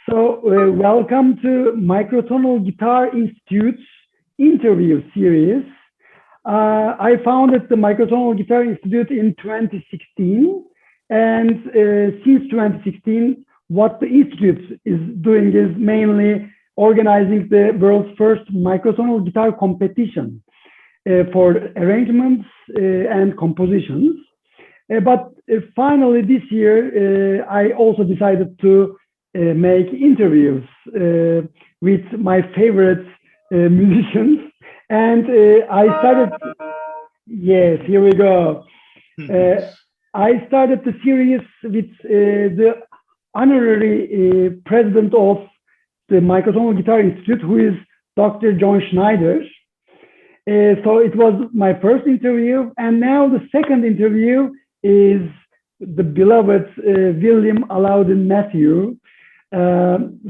Welcome to Microtonal Guitar Institute's interview series. I founded the Microtonal Guitar Institute in 2016, and since 2016, what the Institute is doing is mainly organizing the world's first microtonal guitar competition for arrangements and compositions. But finally this year, I also decided to make interviews with my favorite musicians. And I started, yes, here we go. I started the series with the honorary president of the Microtonal Guitar Institute, who is Dr. John Schneider. So it was my first interview. And now the second interview is the beloved William Allaudin Mathieu.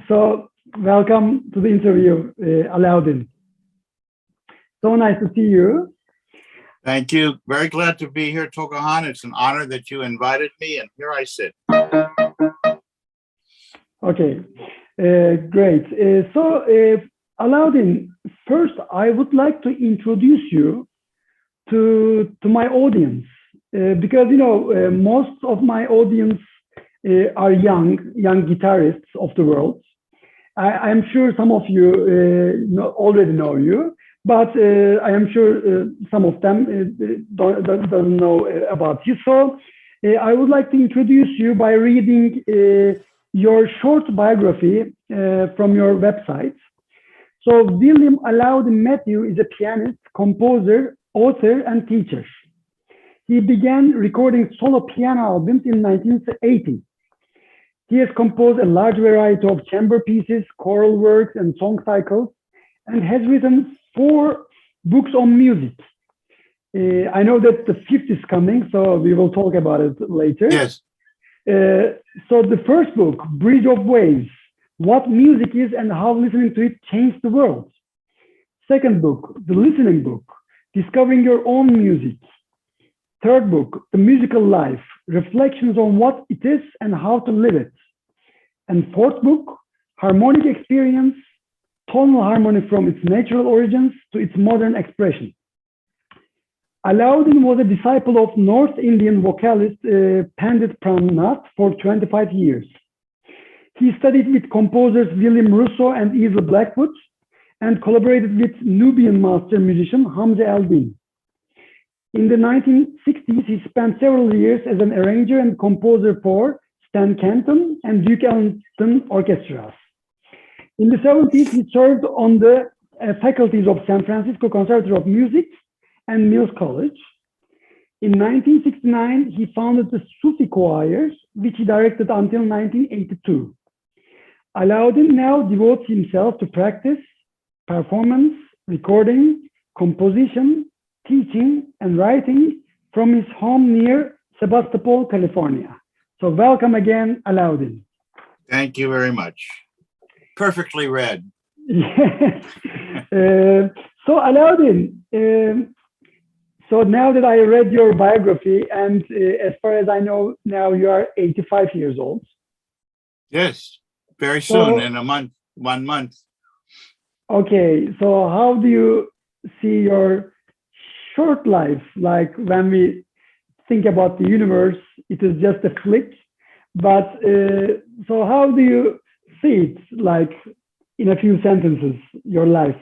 So welcome to the interview, Allaudin. So nice to see you. Thank you. Very glad to be here, Tolgahan. It's an honor that you invited me, and here I sit. Okay, great. Allaudin, first I would like to introduce you to my audience, because most of my audience are young guitarists of the world. I'm sure some of you already know you, but I am sure some of them don't know about you. So I would like to introduce you by reading your short biography from your website. So William Allaudin Mathieu is a pianist, composer, author, and teacher. He began recording solo piano albums in 1980. He has composed a large variety of chamber pieces, choral works, and song cycles, and has written 4 books on music. I know that the 5th is coming, so we will talk about it later. Yes. So the first book, Bridge of Waves, What Music Is and How Listening to It Changed the World. Second book, The Listening Book, Discovering Your Own Music. Third book, The Musical Life, Reflections on What It Is and How to Live It. And fourth book, Harmonic Experience, Tonal Harmony from its natural origins to its modern expression. Allaudin was a disciple of North Indian vocalist Pandit Pramnath for 25 years. He studied with composers William Russo and Easel Blackwood and collaborated with Nubian master musician Hamza Eldin. In the 1960s, he spent several years as an arranger and composer for Stan Kenton and Duke Ellington orchestras. In the 70s, he served on the faculties of San Francisco Conservatory of Music and Mills College. In 1969, he founded the Sufi Choirs, which he directed until 1982. Allaudin now devotes himself to practice, performance, recording, composition, teaching, and writing from his home near Sebastopol, California. So welcome again, Allaudin. Thank you very much. Perfectly read. Yes. So Allaudin, so now that I read your biography, and as far as I know, now you are 85 years old. Yes, very soon, in a month, 1 month. Okay, so how do you see your short life? Like when we think about the universe, it is just a flick. But so how do you see it, like in a few sentences, your life?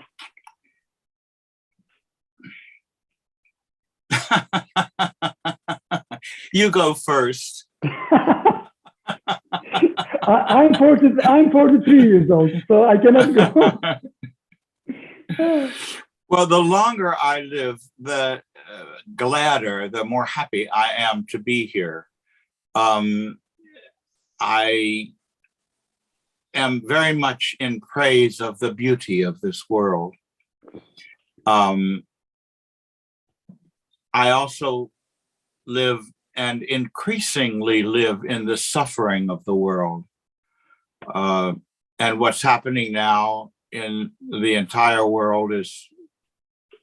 You go first. I'm 43 years old, so I cannot go. Well, the longer I live, the gladder, the more happy I am to be here. I am very much in praise of the beauty of this world. I also live and increasingly live in the suffering of the world. And what's happening now in the entire world is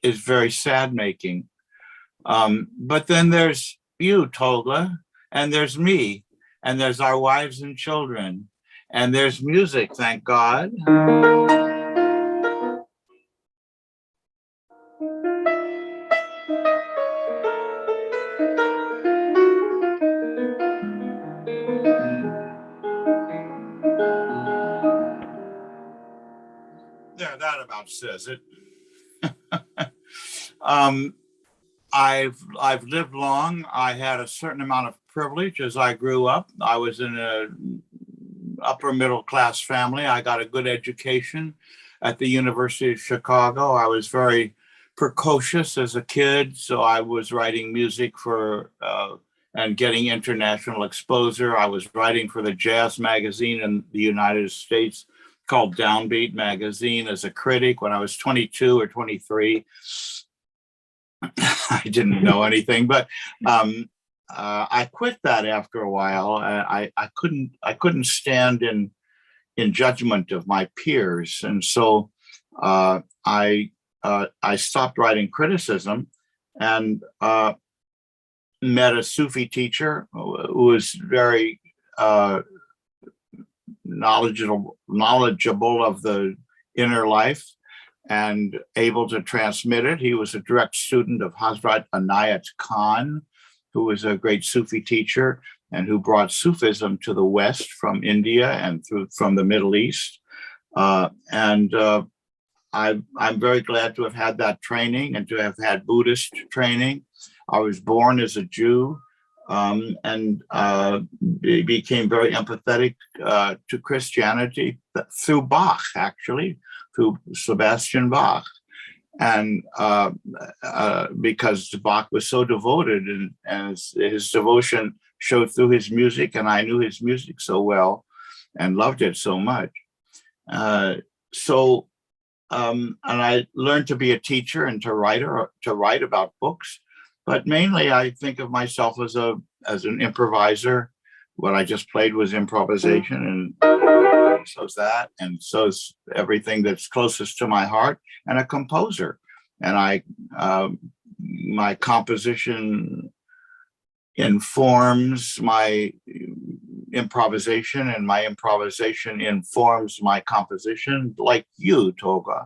very sad-making. But then there's you, Tolga, and there's me, and there's our wives and children, And there's music, thank God. There, that about says it. I've lived long. I had a certain amount of privilege as I grew up. I was in a upper middle class family. I got a good education at the University of Chicago. I was very precocious as a kid, so I was writing music for and getting international exposure. I was writing for the jazz magazine in the United States called Downbeat Magazine as a critic when I was 22 or 23. I didn't know anything, but I quit that after a while. I couldn't stand in judgment of my peers, and so I stopped writing criticism and met a Sufi teacher who was very knowledgeable of the inner life and able to transmit it. He was a direct student of Hazrat Inayat Khan, who was a great Sufi teacher and who brought Sufism to the West from India and from the Middle East. I'm very glad to have had that training and to have had Buddhist training. I was born as a Jew and became very empathetic to Christianity through Bach, actually, through Sebastian Bach. And because Bach was so devoted and his devotion showed through his music, and I knew his music so well and loved it so much. And I learned to be a teacher and to write about books. But mainly, I think of myself as an improviser. What I just played was improvisation, and so's that, and so's everything that's closest to my heart, and a composer. And my composition informs my improvisation, and my improvisation informs my composition, like you, Tolga.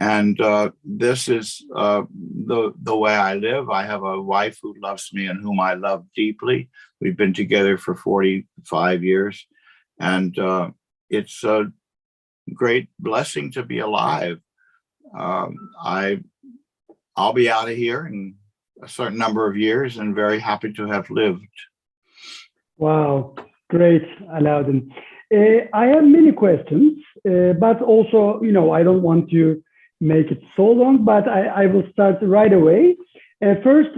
And this is the way I live. I have a wife who loves me and whom I love deeply. We've been together for 45 years, and it's a great blessing to be alive. I'll be out of here in a certain number of years and very happy to have lived. Wow, great, Allaudin. I have many questions, but also, I don't want to make it so long, but I will start right away. First,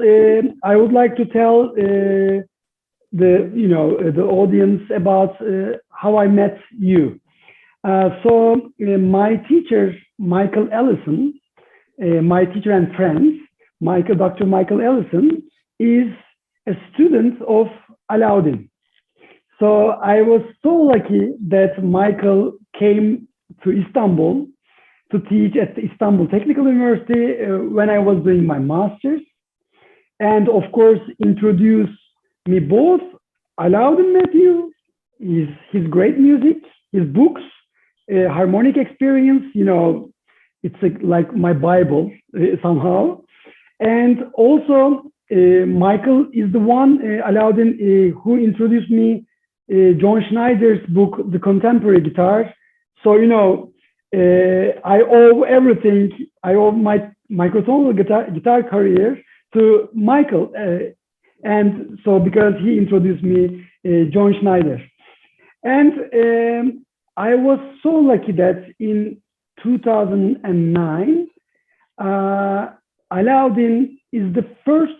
I would like to tell the audience about how I met you. So my teacher, Michael Ellison, my teacher and friend, Dr. Michael Ellison, is a student of Allaudin. So I was so lucky that Michael came to Istanbul to teach at the Istanbul Technical University when I was doing my master's, and of course introduced me both Allaudin Mathieu, his great music, his books, harmonic experience. It's like my Bible somehow. And also Michael is the one, Allaudin, who introduced me John Schneider's book, The Contemporary Guitar. So, I owe everything. I owe my microtonal guitar career to Michael. And so because he introduced me John Schneider. And I was so lucky that in 2009, Allaudin is the first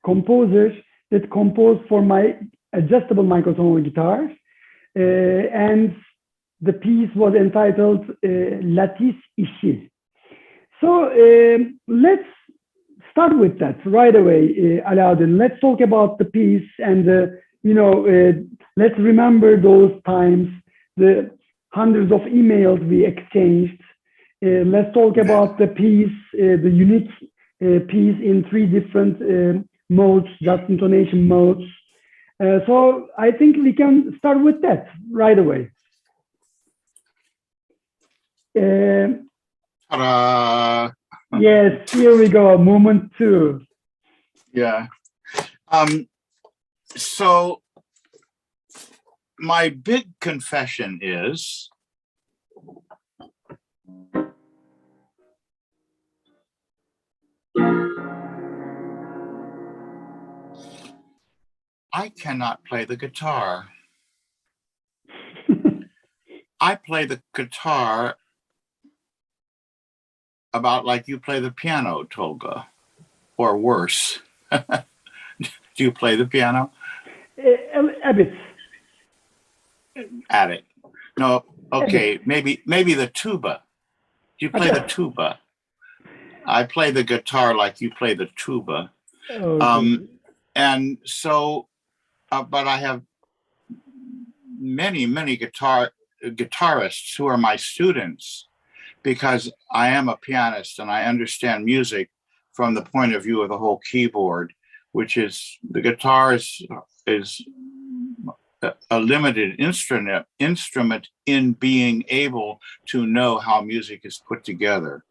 composer that composed for my adjustable microtonal guitar. And the piece was entitled Latis İşi. So let's start with that right away, Allaudin. Let's talk about the piece and, let's remember those times, the hundreds of emails we exchanged. Let's talk about the piece, the unique piece in 3 different modes, just intonation modes. So I think we can start with that right away. Ta-da! Yes, here we go, movement 2. Yeah. So my big confession is I cannot play the guitar. I play the guitar about like you play the piano, Tolga, or worse. Do you play the piano? A bit. At it. No, okay, maybe the tuba. Do you play the tuba? I play the guitar like you play the tuba. Okay. And so, but I have many guitarists who are my students because I am a pianist and I understand music from the point of view of the whole keyboard, which is the guitar is a limited instrument in being able to know how music is put together.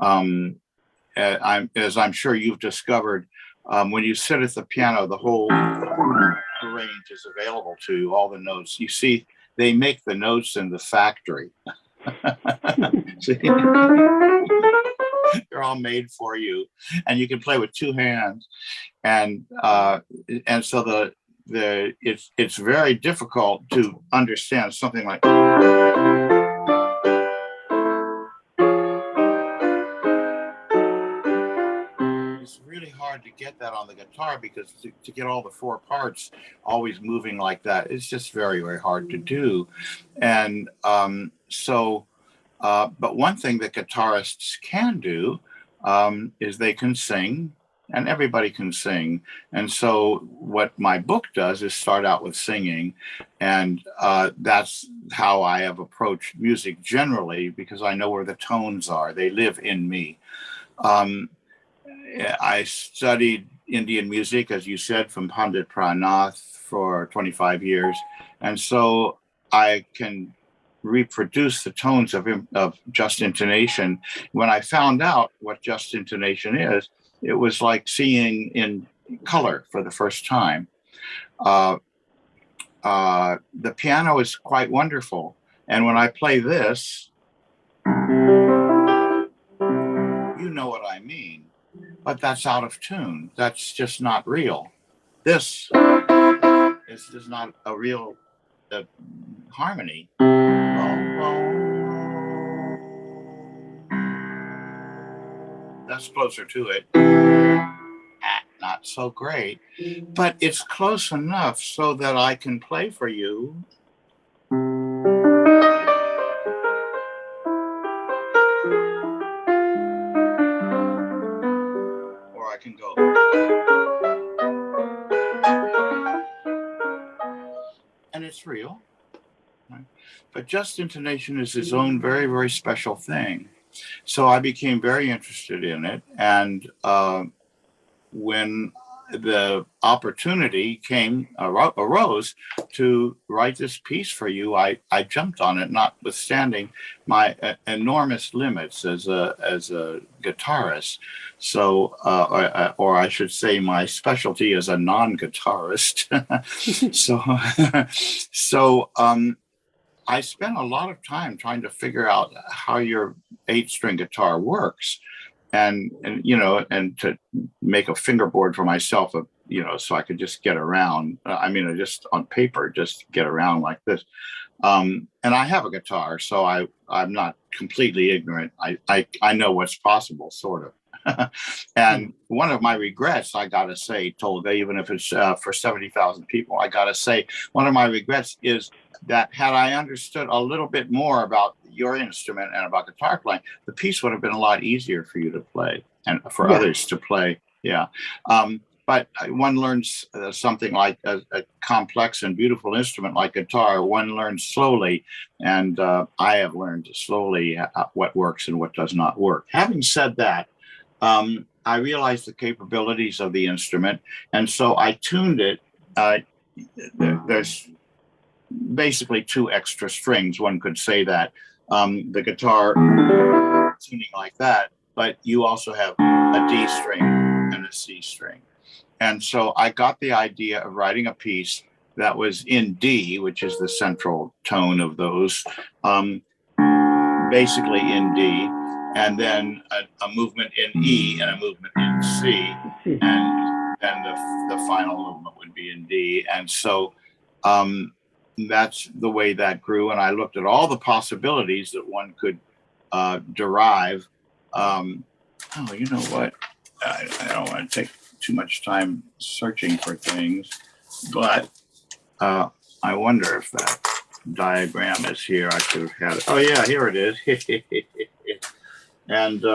As I'm sure you've discovered, when you sit at the piano, the whole range is available to you, all the notes. You see, they make the notes in the factory. See? They're all made for you, and you can play with 2 hands. And so it's very difficult to understand something like it's really hard to get that on the guitar because to get all the 4 parts always moving like that, it's just very, very hard to do. And but one thing that guitarists can do is they can sing, and everybody can sing. And so what my book does is start out with singing. And that's how I have approached music generally, because I know where the tones are. They live in me. I studied Indian music, as you said, from Pandit Pranath for 25 years. And so I can reproduce the tones of just intonation. When I found out what just intonation is, it was like seeing in color for the first time. The piano is quite wonderful. And when I play this, you know what I mean, but that's out of tune. That's just not real. This is just not a real harmony. That's closer to it. Not so great, but it's close enough so that I can play for you. Or I can go. And it's real. Right? But just intonation is its own very, very special thing. So I became very interested in it. And when the opportunity arose to write this piece for you, I jumped on it, notwithstanding my enormous limits as a guitarist. So, or I should say, my specialty as a non-guitarist. So I spent a lot of time trying to figure out how your 8-string guitar works. And to make a fingerboard for myself, so I could just get around. Just on paper, just get around like this. And I have a guitar, so I'm not completely ignorant. I know what's possible, sort of. And one of my regrets, I gotta say, Tolga, even if it's for 70,000 people, I gotta say, one of my regrets is that had I understood a little bit more about your instrument and about guitar playing, the piece would have been a lot easier for you to play and for others to play. Yeah. But one learns something like a complex and beautiful instrument like guitar, one learns slowly. And I have learned slowly what works and what does not work. Having said that, I realized the capabilities of the instrument. And so I tuned it there's basically two extra strings. One could say that the guitar tuning like that, but you also have a D string and a C string. And so I got the idea of writing a piece that was in D, which is the central tone of those, basically in D, and then a movement in E and a movement in C, and then the final movement would be in D. And so that's the way that grew. And I looked at all the possibilities that one could derive. Oh, you know what? I don't want to take too much time searching for things, but I wonder if that diagram is here. I could have had it. Oh yeah, here it is. And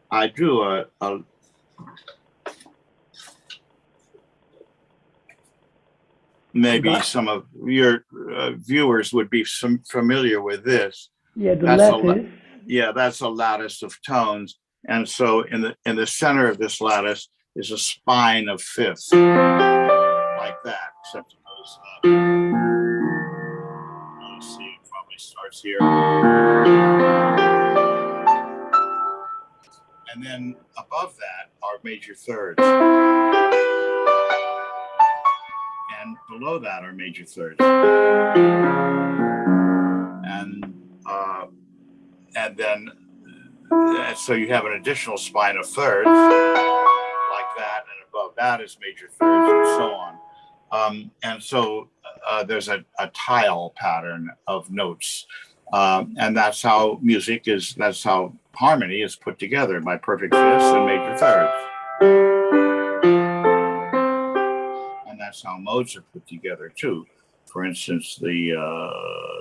I drew a maybe some of your viewers would be familiar with this. Yeah, lattice. That's a lattice of tones. And so in the center of this lattice is a spine of fifths, like that, except those, let's see, it probably starts here. And then above that are major thirds. And below that are major thirds. And then so you have an additional spine of thirds like that, and above that is major thirds, and so on. And so there's a tile pattern of notes, and that's how music is. That's how harmony is put together, by perfect fifths and major thirds. And that's how modes are put together too. For instance, the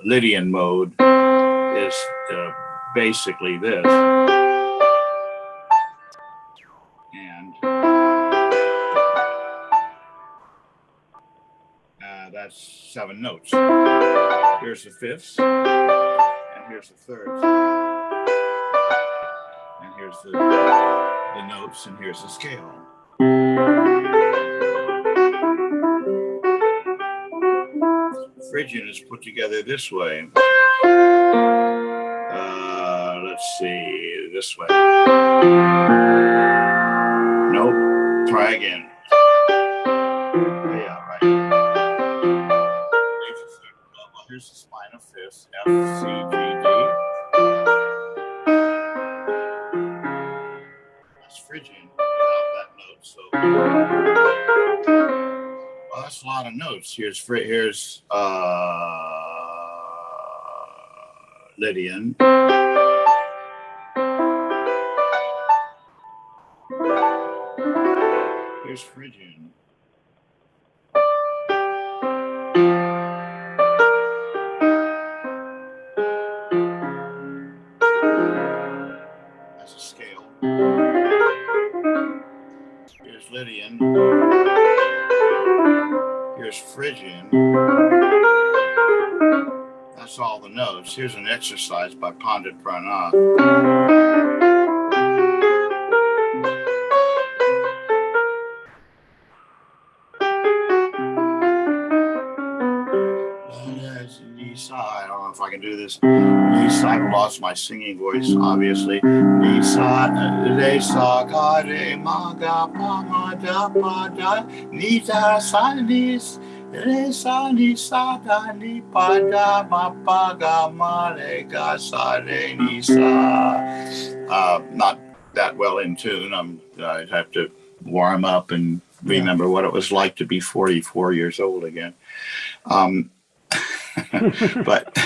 Lydian mode is basically this. And that's 7 notes. Here's the fifths, and here's the thirds, and here's the notes, and here's the scale. Phrygian is put together this way. Let's see, this way. Nope, try again. Yeah, right. Well, here's the spine of fifths, F, C, G, D. That's Phrygian without that note, so. Well, that's a lot of notes. Here's Lydian. Here's Phrygian. That's a scale. Here's Lydian. Here's Phrygian. That's all the notes. Here's an exercise by Pandit Pranath. I don't know if I can do this. I've lost my singing voice, obviously. Ni sa re sa ga re ma ga pa ma da pa da ni da sa ni re sa ni sa da ni pa da ma pa ga ma re ga sa re ni sa. Not that well in tune. I'd have to warm up and remember what it was like to be 44 years old again. but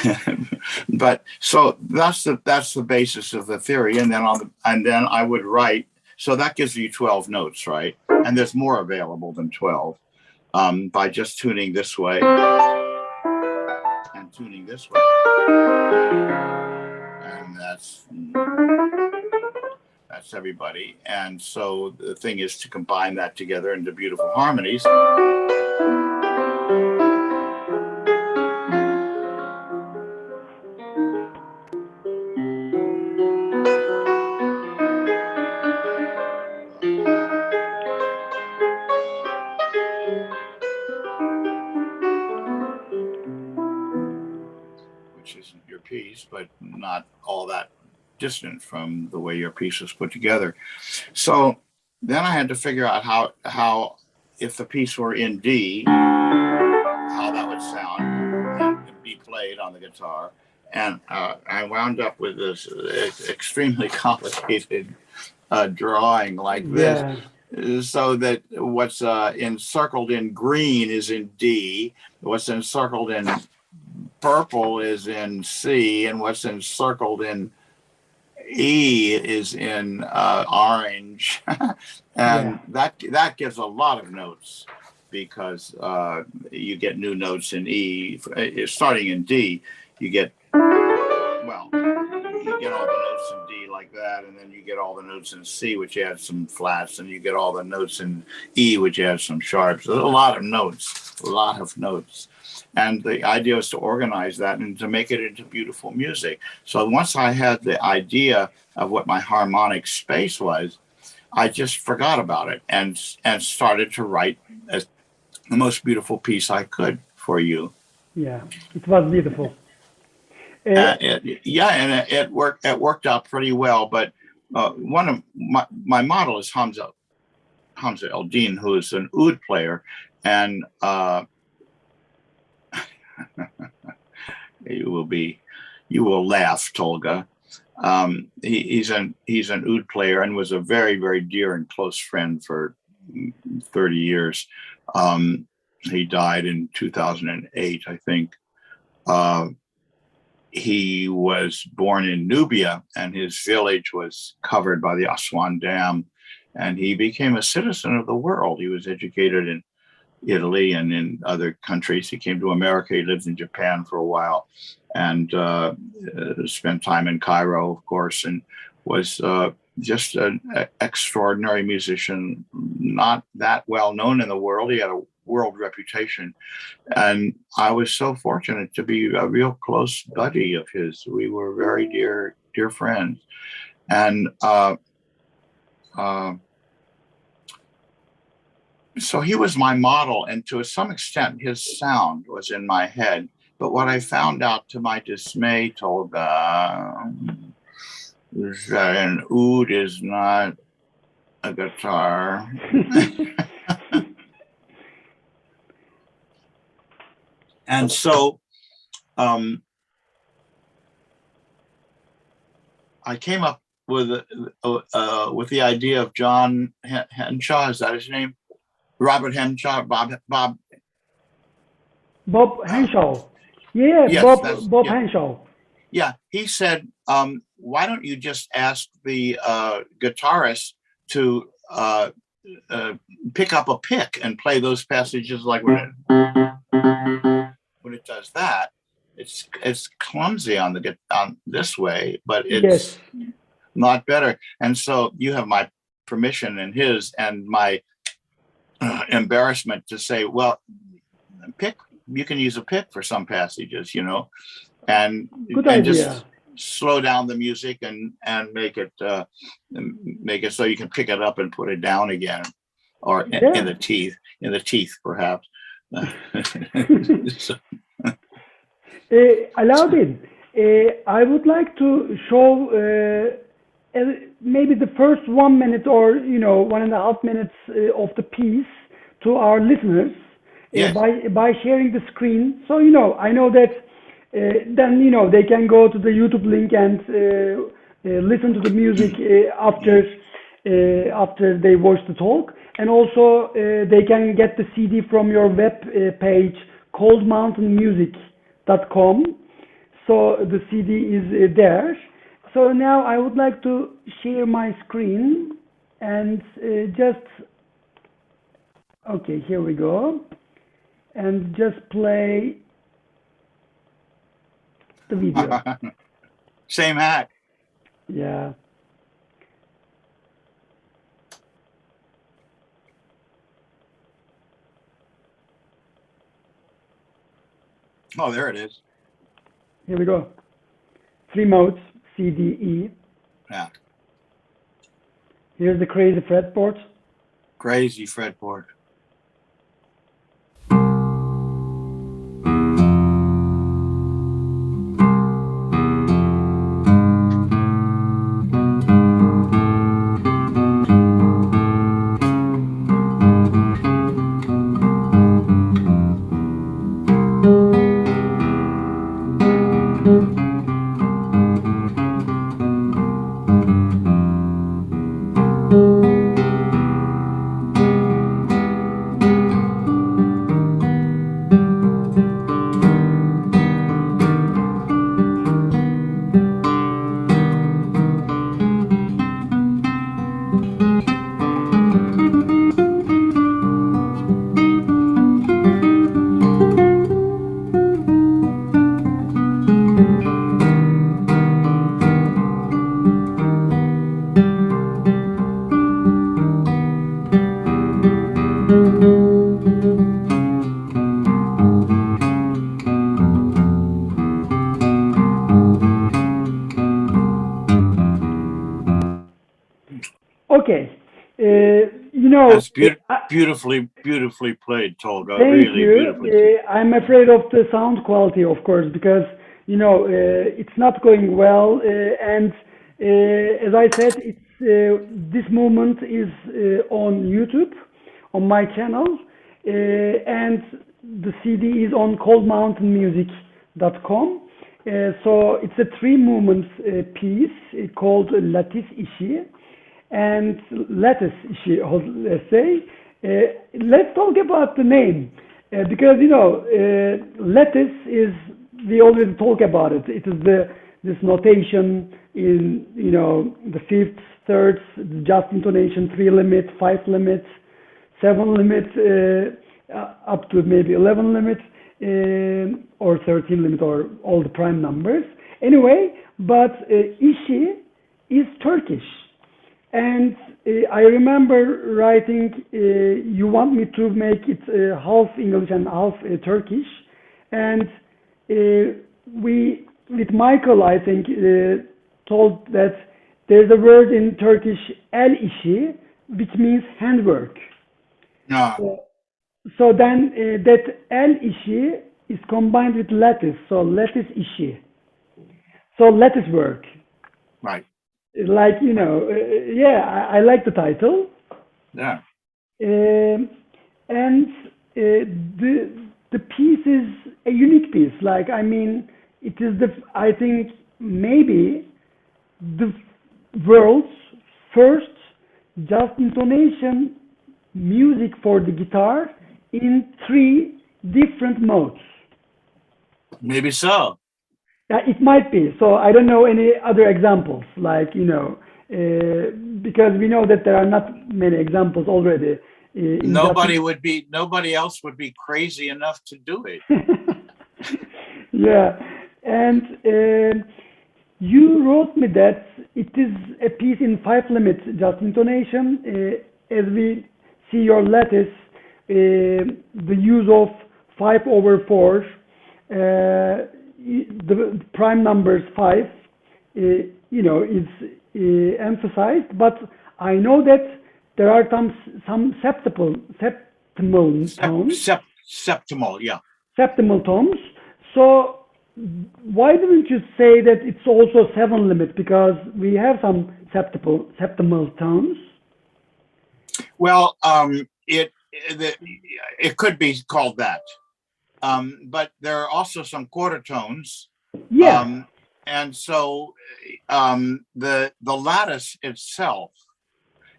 so that's the basis of the theory, and then I would write. So that gives you 12 notes, right? And there's more available than 12 by just tuning this way and tuning this way, and that's everybody. And so the thing is to combine that together into beautiful harmonies. piece, but not all that distant from the way your piece was put together. So then I had to figure out how if the piece were in D, how that would sound and be played on the guitar. And I wound up with this extremely complicated drawing like this, so that what's encircled in green is in D, what's encircled in purple is in C, and what's encircled in E is in orange. And that gives a lot of notes, because you get new notes in E. Starting in D, you get all the notes in D like that, and then you get all the notes in C, which adds some flats, and you get all the notes in E, which adds some sharps. There's a lot of notes. And the idea was to organize that and to make it into beautiful music. So once I had the idea of what my harmonic space was, I just forgot about it and started to write the most beautiful piece I could for you. Yeah, it was beautiful. It worked out pretty well. But one of my model is Hamza Allaudin, who is an oud player, and you will laugh, Tolga. He's an oud player and was a very, very dear and close friend for 30 years. He died in 2008, I think. He was born in Nubia, and his village was covered by the Aswan Dam, and he became a citizen of the world. He was educated in Italy and in other countries. He came to America. He lived in Japan for a while, and spent time in Cairo, of course, and was just an extraordinary musician, not that well known in the world. He had a world reputation, and I was so fortunate to be a real close buddy of his. We were very dear friends, and so he was my model, and to some extent his sound was in my head. But what I found out, to my dismay, Tolga, is that an oud is not a guitar. And so I came up with the idea of John Henshaw. Is that his name? Robert Henshaw. Bob Henshaw. Yeah, yes, Bob Henshaw. Yeah, he said, why don't you just ask the guitarist to pick up a pick and play those passages, like when it does that. It's clumsy on this way, but it's not better. And so you have my permission and his and my embarrassment to say, well, you can use a pick for some passages, and just slow down the music and make it so you can pick it up and put it down again, or in the teeth perhaps. Allaudin, I would like to show maybe the first 1 minute or 1.5 minutes of the piece to our listeners by sharing the screen. So I know that then they can go to the YouTube link and listen to the music after they watch the talk, and also they can get the CD from your web page, coldmountainmusic.com. So the CD is there. So now I would like to share my screen and okay, here we go, and just play the video. Same hat. Yeah. Oh, there it is. Here we go. 3 modes, C, D, E. Yeah. Here's the crazy fretboard. Crazy fretboard. That's beautifully played, Tolga. Thank Really you. beautifully played. I'm afraid of the sound quality, of course, because it's not going well. And as I said, this movement is on YouTube, on my channel, and the CD is on coldmountainmusic.com. So it's a three movements piece called Lattice İşi and Lattice İşi, let's say. Let's talk about the name because lattice is, we already talk about it. It is this notation in the fifths, thirds, just intonation, 3 limit, 5 limit, 7 limit, up to maybe 11 limit, or 13 limit, or all the prime numbers. Anyway, but İşi is Turkish. And I remember writing, you want me to make it half English and half Turkish. And we, with Michael, I think, told that there's a word in Turkish, el işi, which means handwork. No. So then that el işi is combined with lattice, so lattice işi. So lattice work. Right. Like, yeah, I like the title. Yeah. And the piece is a unique piece. Like, I mean, it is I think maybe the world's first just intonation music for the guitar in 3 different modes. Maybe so. It might be. So I don't know any other examples, like, because we know that there are not many examples already. Nobody else would be crazy enough to do it. Yeah. And you wrote me that it is a piece in 5 limit just intonation. As we see your lattice, the use of 5/4, the prime numbers 5, is emphasized, but I know that there are some septimal tones. Septimal, yeah. Septimal tones. So why didn't you say that it's also 7 limit? Because we have some septimal tones. Well, it could be called that. But there are also some quarter tones. Yeah. And so the lattice itself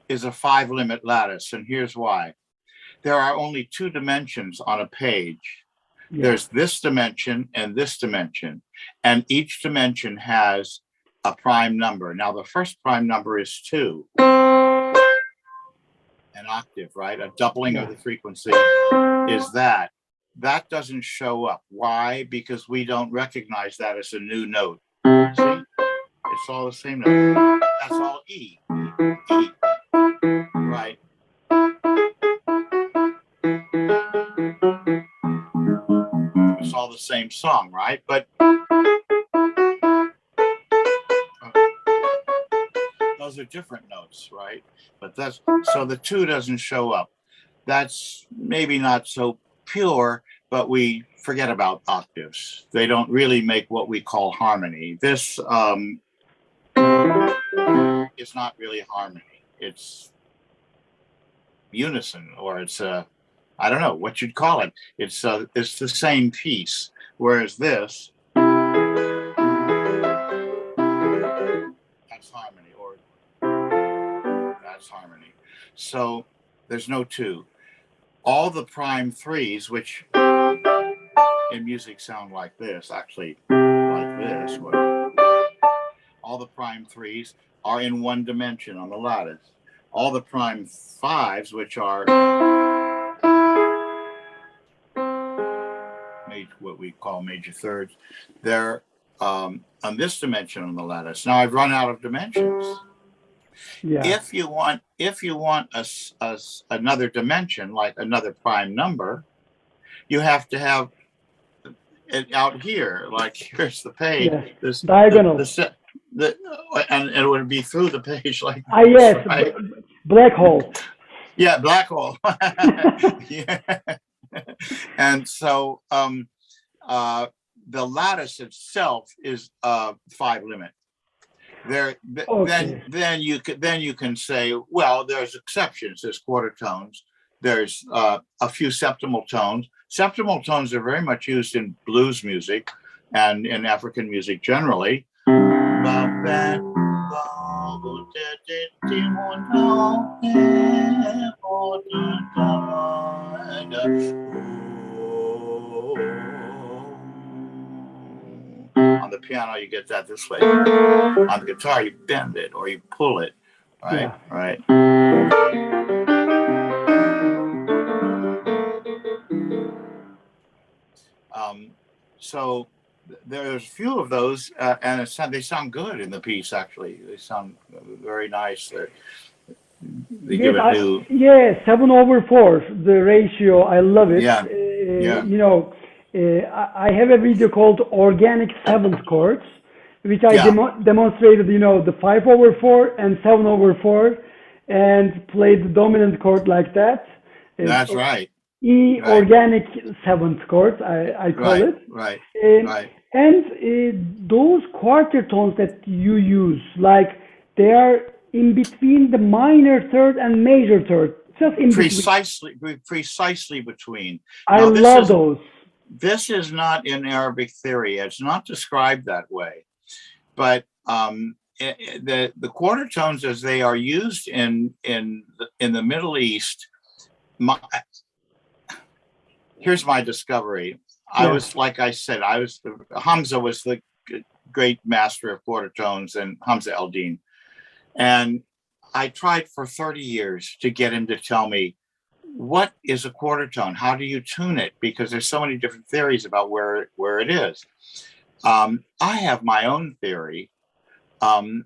is a 5 limit lattice, and here's why. There are only 2 dimensions on a page. Yeah. There's this dimension and this dimension, and each dimension has a prime number. Now the first prime number is 2, an octave, right? A doubling of the frequency is that. That doesn't show up. Why? Because we don't recognize that as a new note. See? It's all the same note. That's all E. E. Right. It's all the same song, right? But those are different notes, right? But so the 2 doesn't show up. That's maybe not so pure, but we forget about octaves. They don't really make what we call harmony. This is not really harmony. It's unison, or it's I don't know what you'd call it. It's the same piece, whereas this, that's harmony, or that's harmony. So there's no 2. All the prime 3s, which in music sound like this, actually like this, all the prime 3s are in 1 dimension on the lattice. All the prime 5s, which are what we call major thirds, they're on this dimension on the lattice. Now I've run out of dimensions. Yeah. If you want another dimension, like another prime number, you have to have it out here. Like here's the page. Yes. This diagonal. And it would be through the page like this, yes, right? Black hole. Yeah, black hole. Yeah. And so the lattice itself is 5 limit. There, Okay. then you can say, well, there's exceptions. There's quarter tones. There's a few septimal tones. Septimal tones are very much used in blues music and in African music generally. On the piano, you get that this way. On the guitar, you bend it or you pull it, right? Yeah. Right. So there's a few of those, and they sound good in the piece. Actually, they sound very nice. They give it new. Yeah, 7/4, the ratio. I love it. Yeah. Yeah. You know, I have a video called Organic Seventh Chords, which I demonstrated, you know, the 5/4 and 7/4, and played the dominant chord like that. That's right. E right. Organic seventh chord, I call it. Right. Right. And those quarter tones that you use, like they are in between the minor third and major third, just in precisely between. I love those. This is not in Arabic theory. It's not described that way, but the quarter tones as they are used in the Middle East. Here's my discovery. I was, like I said, Hamza was the great master of quarter tones, and Hamza Allaudin. And I tried for 30 years to get him to tell me, what is a quarter tone? How do you tune it? Because there's so many different theories about where it is. I have my own theory. And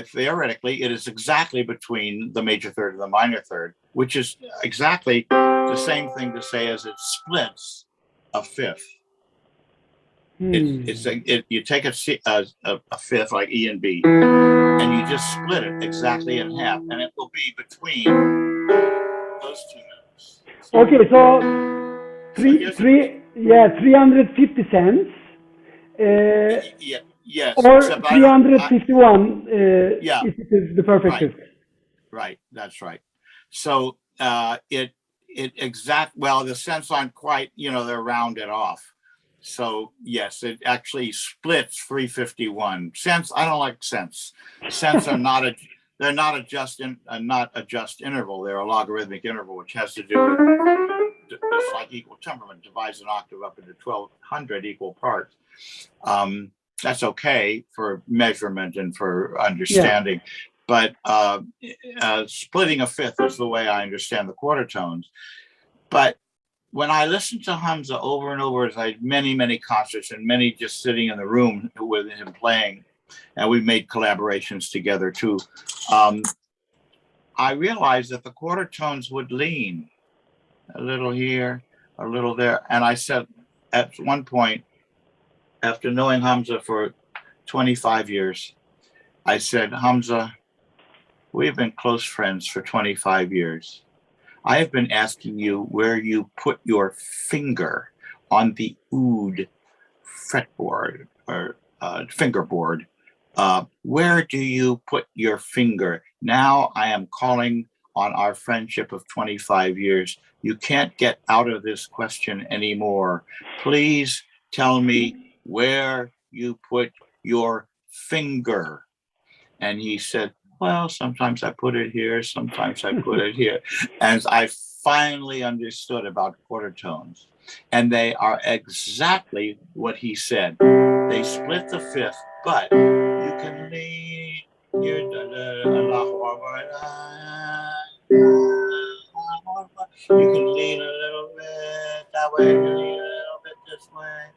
theoretically, it is exactly between the major third and the minor third, which is exactly the same thing to say as it splits a fifth. You take a fifth like E and B, and you just split it exactly in half, and it will be between those two notes. Okay, so 350 cents. Yes. Or 351 if it is the perfect fifth. Right, that's right. So the cents aren't quite, they're rounded off. So yes, it actually splits 351 cents. I don't like cents. Cents are they're not a just interval. They're a logarithmic interval, which has to do with it's like equal temperament, divides an octave up into 1,200 equal parts. That's okay for measurement and for understanding, but splitting a fifth is the way I understand the quarter tones. But when I listened to Hamza over and over, as I had many concerts and many just sitting in the room with him playing, and we made collaborations together too, I realized that the quarter tones would lean a little here, a little there. And I said at one point, after knowing Hamza for 25 years, I said, Hamza, we've been close friends for 25 years. I have been asking you where you put your finger on the oud fretboard or fingerboard. Where do you put your finger? Now I am calling on our friendship of 25 years. You can't get out of this question anymore. Please tell me where you put your finger. And he said, well, sometimes I put it here, sometimes I put it here. And I finally understood about quarter tones. And they are exactly what he said. They split the fifth, but you can lean your you can lean a little bit that way, lean a little bit this way.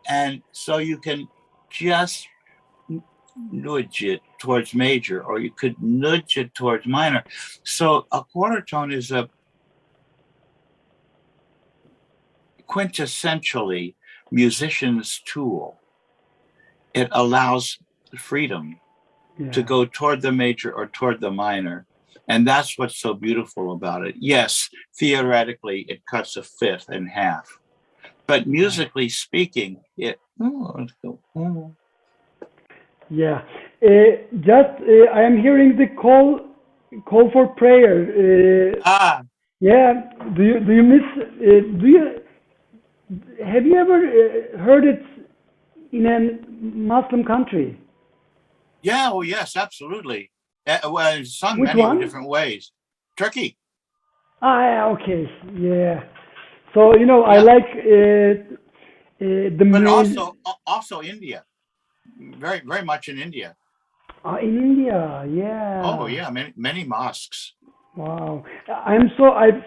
And so you can just nudge it towards major, or you could nudge it towards minor. So a quarter tone is a quintessentially musician's tool. It allows freedom to go toward the major or toward the minor. And that's what's so beautiful about it. Yes, theoretically, it cuts a fifth in half. But musically speaking, let's go. Yeah. I am hearing the call for prayer. Yeah. Do you miss? Have you ever heard it in a Muslim country? Yeah. Oh, yes, absolutely. Well, it's sung Which many one? different ways. Turkey. Okay. Yeah. So I like the But music. also India. Very, very much in India. In India, yeah. Oh, yeah, many mosques. Wow. I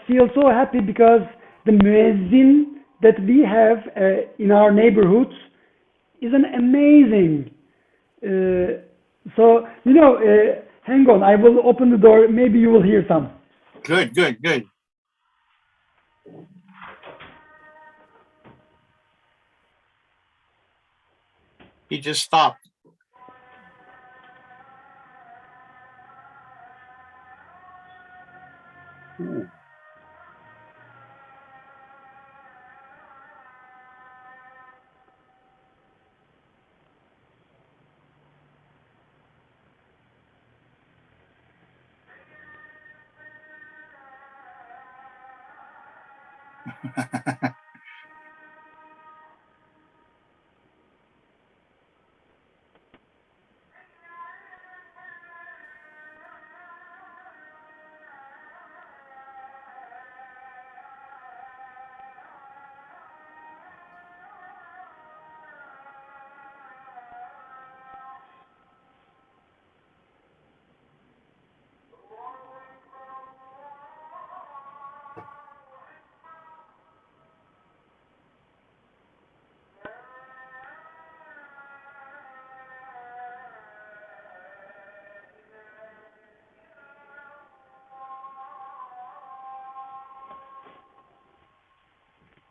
feel so happy because the muezzin that we have in our neighborhood is an amazing. So, hang on, I will open the door. Maybe you will hear some. Good. He just stopped. Ooh.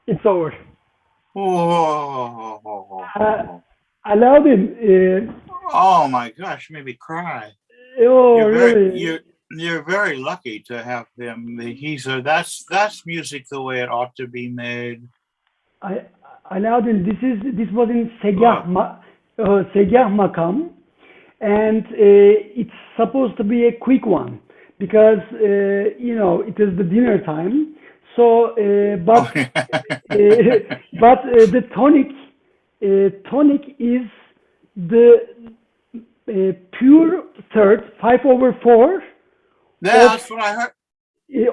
It's over. Oh, Allaudin, oh my gosh, made me cry. really? You're very lucky to have him. That's music the way it ought to be made. Allaudin, this was in Oh. Segah Makam, and it's supposed to be a quick one because it is the dinner time. So, but the tonic is the pure third, 5/4 That's what I heard.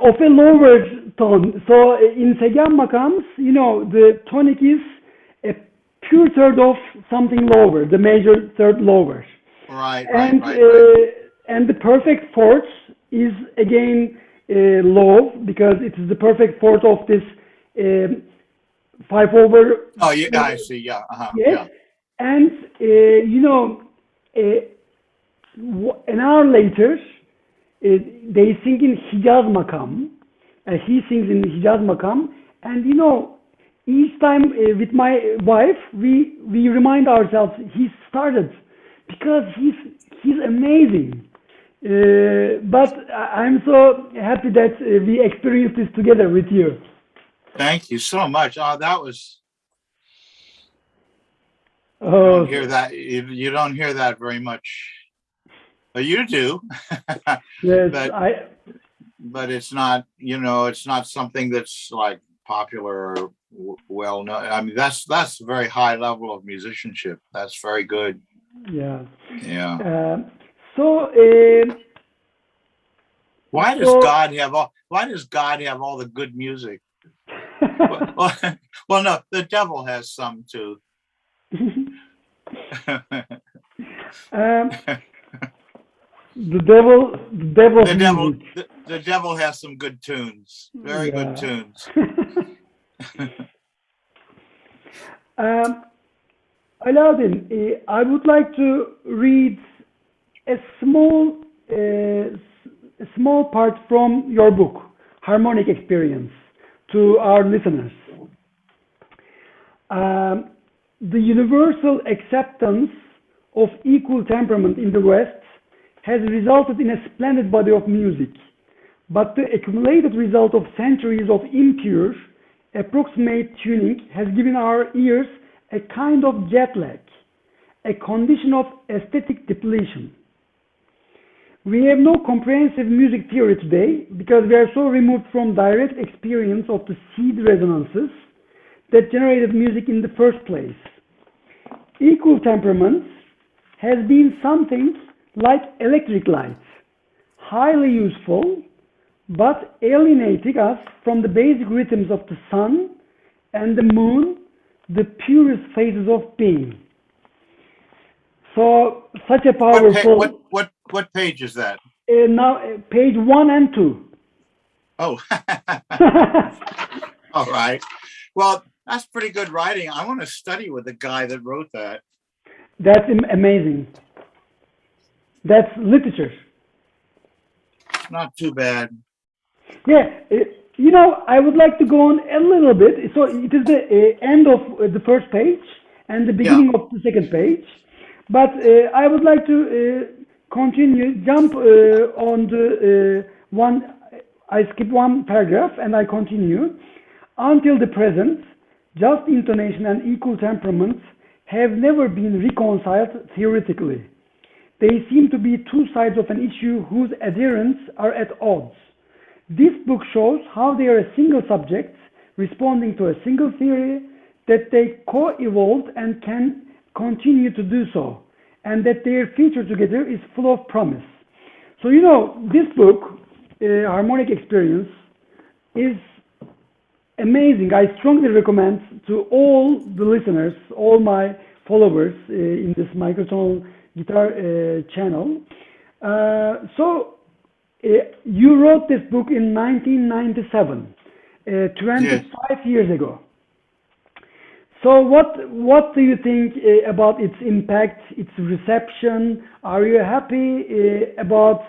of a lower tone. So in Segah Makams, the tonic is a pure third of something lower, the major third lower. Right. And the perfect fourth is again low because it is the perfect fourth of this 5/4. Oh, yeah, I see. Yeah. Yes. Yeah. And an hour later, they sing in Hijaz Makam. He sings in Hijaz Makam, and each time with my wife, we remind ourselves he started because he's amazing. But I'm so happy that we experienced this together with you. Thank you so much. Oh, that was. You Oh, don't hear that. You don't hear that very much. But you do. yes, but it's not. It's not something that's like popular or well known. I mean, that's a very high level of musicianship. That's very good. yeah. Yeah. So. Why does God have all the good music? well, no, the devil has some too. The devil has some good tunes, very good tunes. Allaudin, I would like to read a small part from your book, Harmonic Experience, to our listeners. The universal acceptance of equal temperament in the West has resulted in a splendid body of music but the accumulated result of centuries of impure, approximate tuning has given our ears a kind of jet lag, a condition of aesthetic depletion. We have no comprehensive music theory today because we are so removed from direct experience of the seed resonances that generated music in the first place. Equal temperaments has been something like electric lights, highly useful, but alienating us from the basic rhythms of the sun and the moon, the purest phases of being. So, such a powerful... What page is that? Now, page 1 and 2. Oh, all right. Well, that's pretty good writing. I want to study with the guy that wrote that. That's amazing. That's literature. Not too bad. Yeah, you know, I would like to go on a little bit. So it is the end of the first page and the beginning of the second page. But I would like to jump on the one, I skip one paragraph and I continue. Until the present, just intonation and equal temperaments have never been reconciled theoretically. They seem to be two sides of an issue whose adherents are at odds. This book shows how they are a single subject responding to a single theory, that they co-evolved and can continue to do so, and that their future together is full of promise. So, you know, this book, Harmonic Experience, is amazing. I strongly recommend to all the listeners, all my followers in this Microtonal Guitar channel. You wrote this book in 1997, 25 years ago. So what do you think about its impact, its reception? Are you happy about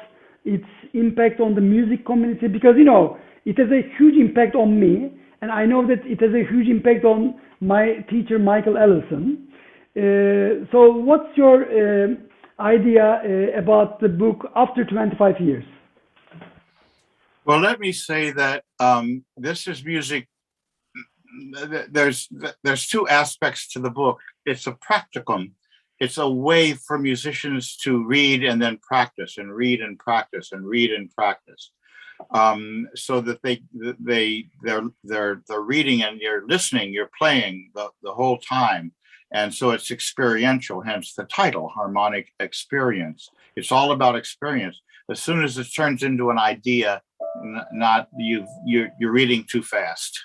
its impact on the music community? Because, you know, it has a huge impact on me, and I know that it has a huge impact on my teacher, Michael Ellison. So what's your idea about the book after 25 years? Well, let me say that this is music. There's two aspects to the book. It's a practicum. It's a way for musicians to read and then practice and read and practice and read and practice, so that they're reading and you're listening, you're playing the whole time, and so it's experiential. Hence the title, Harmonic Experience. It's all about experience. As soon as it turns into an idea, you're reading too fast.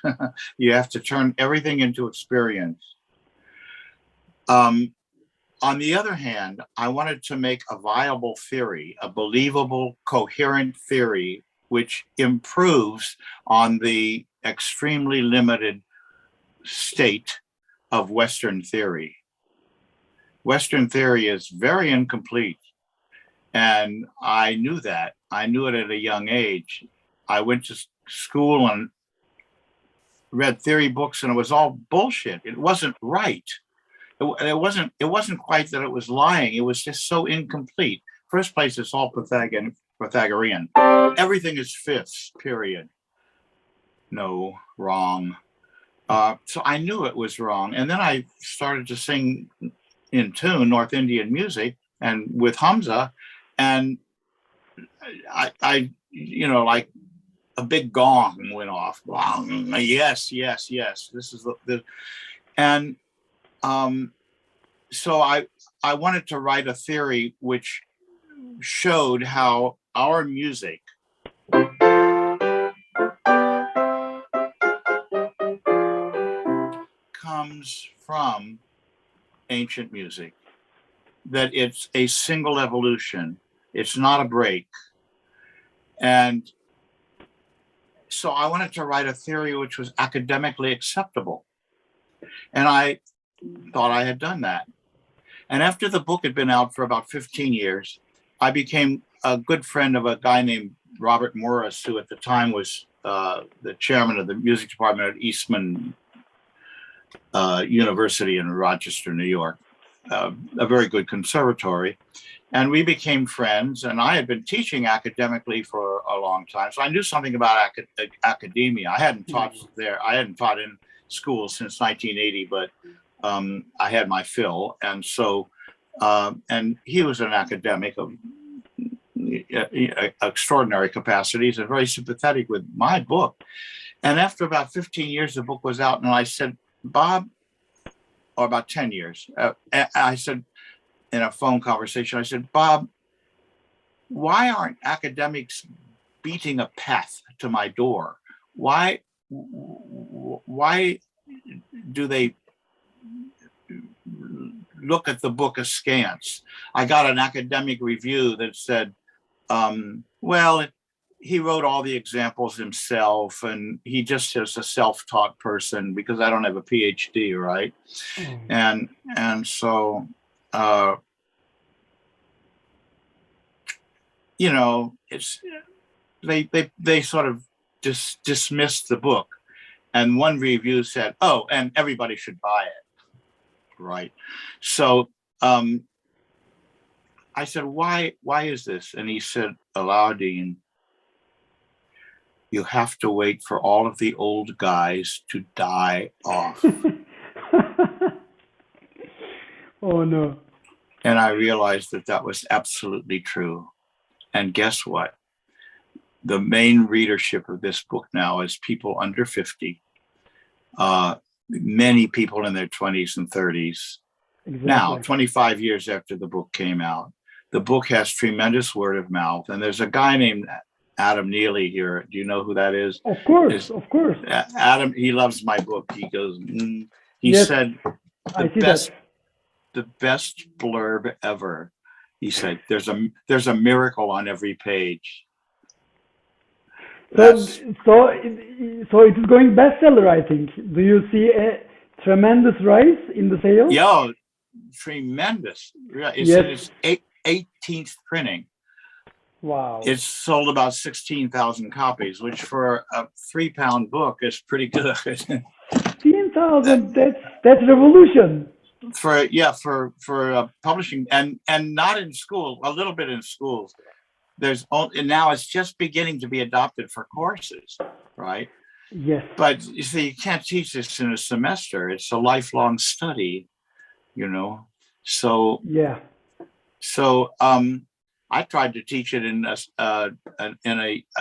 You have to turn everything into experience. On the other hand, I wanted to make a viable theory, a believable, coherent theory, which improves on the extremely limited state of Western theory. Western theory is very incomplete, and I knew that. I knew it at a young age. I went to school and read theory books, and it was all bullshit. It wasn't right. It wasn't quite that it was lying. It was just so incomplete. First place, it's all Pythagorean. Everything is fifths, period. No, wrong. So I knew it was wrong. And then I started to sing in tune North Indian music and with Hamza, and I you know, like a big gong went off. Yes, yes, yes. This is the and so I wanted to write a theory which showed how our music comes from ancient music, that it's a single evolution. It's not a break. And so I wanted to write a theory which was academically acceptable. And I thought I had done that. And after the book had been out for about 15 years, I became a good friend of a guy named Robert Morris, who at the time was the chairman of the music department at Eastman University in Rochester, New York. a very good conservatory. And we became friends, and I had been teaching academically for a long time. So I knew something about academia. I hadn't taught there. I hadn't taught in school since 1980, but I had my fill. And so, and he was an academic of extraordinary capacities and very sympathetic with my book. And after about 15 years, the book was out, and I said, Bob, or about 10 years, I said, in a phone conversation, I said, Bob, why aren't academics beating a path to my door? Why do they look at the book askance? I got an academic review that said, well, he wrote all the examples himself, and he just is a self-taught person because I don't have a PhD, right? And so, you know, it's they sort of dismissed the book, and one review said, "Oh, and everybody should buy it," right? So I said, "Why is this?" And he said, "Allaudin, you have to wait for all of the old guys to die off." Oh no. And I realized that that was absolutely true. And guess what? The main readership of this book now is people under 50, many people in their 20s and 30s. Exactly. Now, 25 years after the book came out, the book has tremendous word of mouth. And there's a guy named Adam Neely here. Do you know who that is? Of course, of course. Adam, he loves my book. He goes, he yes, said, the best blurb ever. He said, there's a miracle on every page. So it is going bestseller, I think. Do you see a tremendous rise in the sales? Yeah, tremendous. It's in its 18th printing. Wow. It's sold about 16,000 copies, which for a £3 book is pretty good. 16,000, that's revolution. For publishing and not in school, a little bit in schools. And now it's just beginning to be adopted for courses, right? Yes. But you see, you can't teach this in a semester. It's a lifelong study, you know. So yeah. So I tried to teach it in a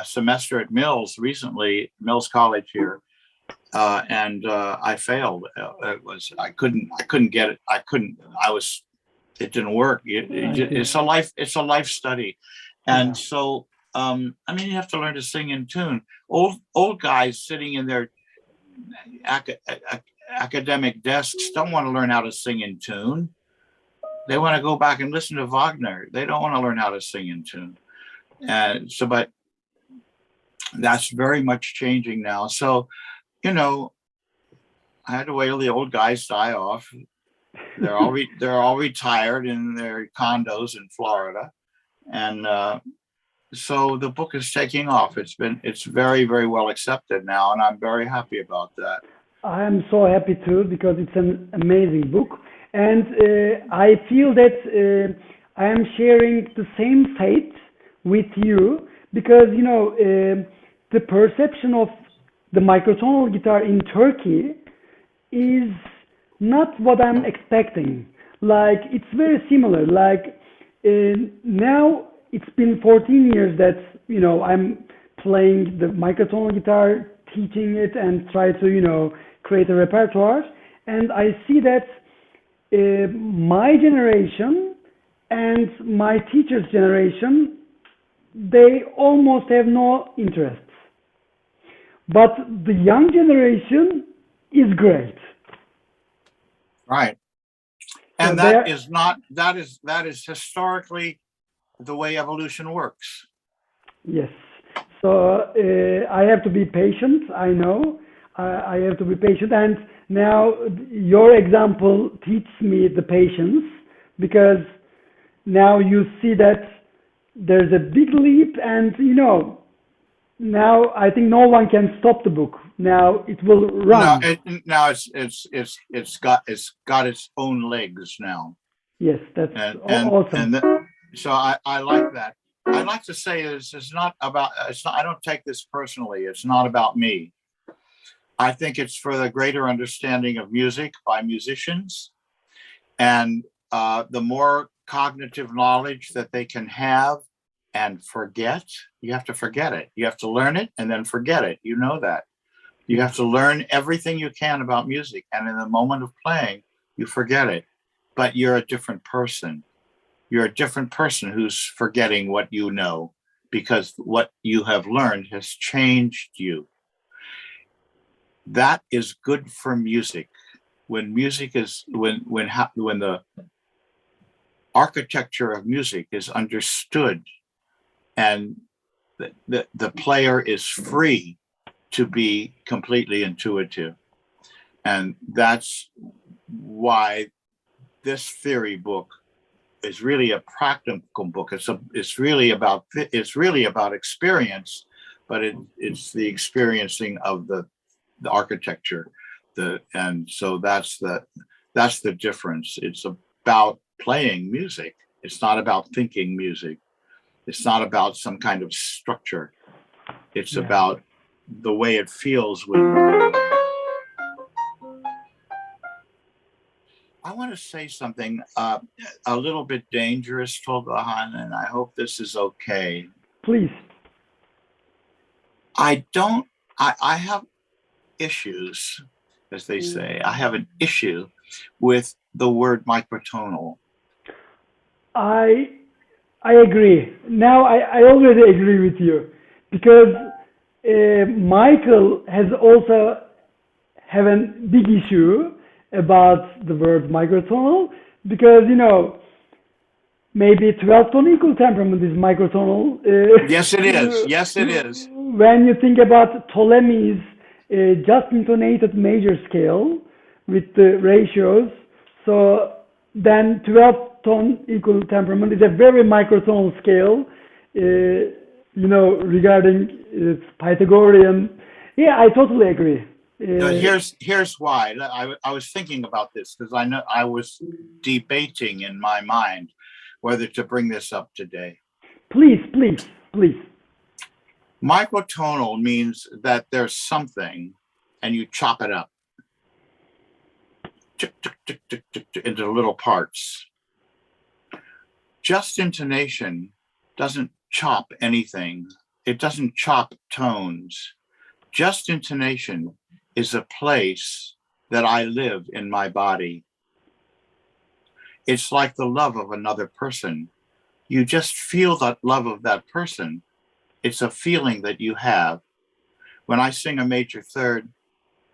semester at Mills recently, Mills College here. And I failed. I couldn't get it. It didn't work. It's a life study. And so, I mean, you have to learn to sing in tune. Old guys sitting in their academic desks don't want to learn how to sing in tune. They want to go back and listen to Wagner. They don't want to learn how to sing in tune. But that's very much changing now. So, you know, I had to wait till the old guys die off. They're all retired in their condos in Florida, and so the book is taking off. It's very, very well accepted now, and I'm very happy about that. I'm so happy too, because it's an amazing book, and I feel that I am sharing the same faith with you, because you know the perception of the microtonal guitar in Turkey is not what I'm expecting. Like, it's very similar. Like, now it's been 14 years that, you know, I'm playing the microtonal guitar, teaching it, and try to, you know, create a repertoire. And I see that my generation and my teacher's generation, they almost have no interest. But the young generation is great. Right. And so that is historically the way evolution works. Yes. So I have to be patient. I know I have to be patient. And now your example teaches me the patience, because now you see that there's a big leap, and you know, now I think no one can stop the book. Now it will run. Now it's got its own legs now. Yes, that's and awesome. so I like that. I like to say it's not about, I don't take this personally. It's not about me. I think it's for the greater understanding of music by musicians, and the more cognitive knowledge that they can have and forget. You have to forget it. You have to learn it and then forget it. You know that. You have to learn everything you can about music, and in the moment of playing, you forget it. But you're a different person. You're a different person who's forgetting what you know, because what you have learned has changed you. That is good for music. When music is when the architecture of music is understood, and the player is free to be completely intuitive. And that's why this theory book is really a practical book. It's really about experience, but it's the experiencing of the architecture. And so that's the difference. It's about playing music. It's not about thinking music. It's not about some kind of structure. It's about the way it feels when. I want to say something a little bit dangerous, Tolgahan, and I hope this is okay. Please. I have issues, as they say. I have an issue with the word microtonal. I agree. Now I already agree with you, because Michael has also have a big issue about the word microtonal, because maybe 12 tone equal temperament is microtonal. Yes, it is. Yes, it is. When you think about Ptolemy's just intonated major scale with the ratios, so then 12 tone equal temperament is a very microtonal scale, regarding its Pythagorean. Yeah, I totally agree. Here's why. I was thinking about this, because I know I was debating in my mind whether to bring this up today. Please. Microtonal means that there's something and you chop it up into little parts. Just intonation doesn't chop anything. It doesn't chop tones. Just intonation is a place that I live in my body. It's like the love of another person. You just feel that love of that person. It's a feeling that you have. When I sing a major third,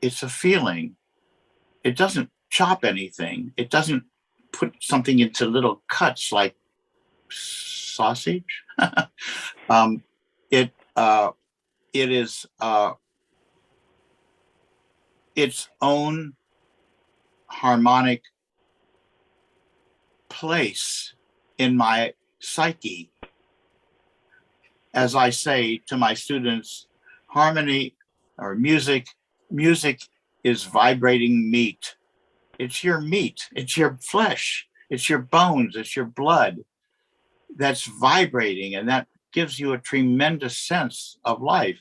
it's a feeling. It doesn't chop anything. It doesn't put something into little cuts like sausage. It is its own harmonic place in my psyche. As I say to my students, harmony or music is vibrating meat. It's your meat, it's your flesh, it's your bones, it's your blood that's vibrating, and that gives you a tremendous sense of life.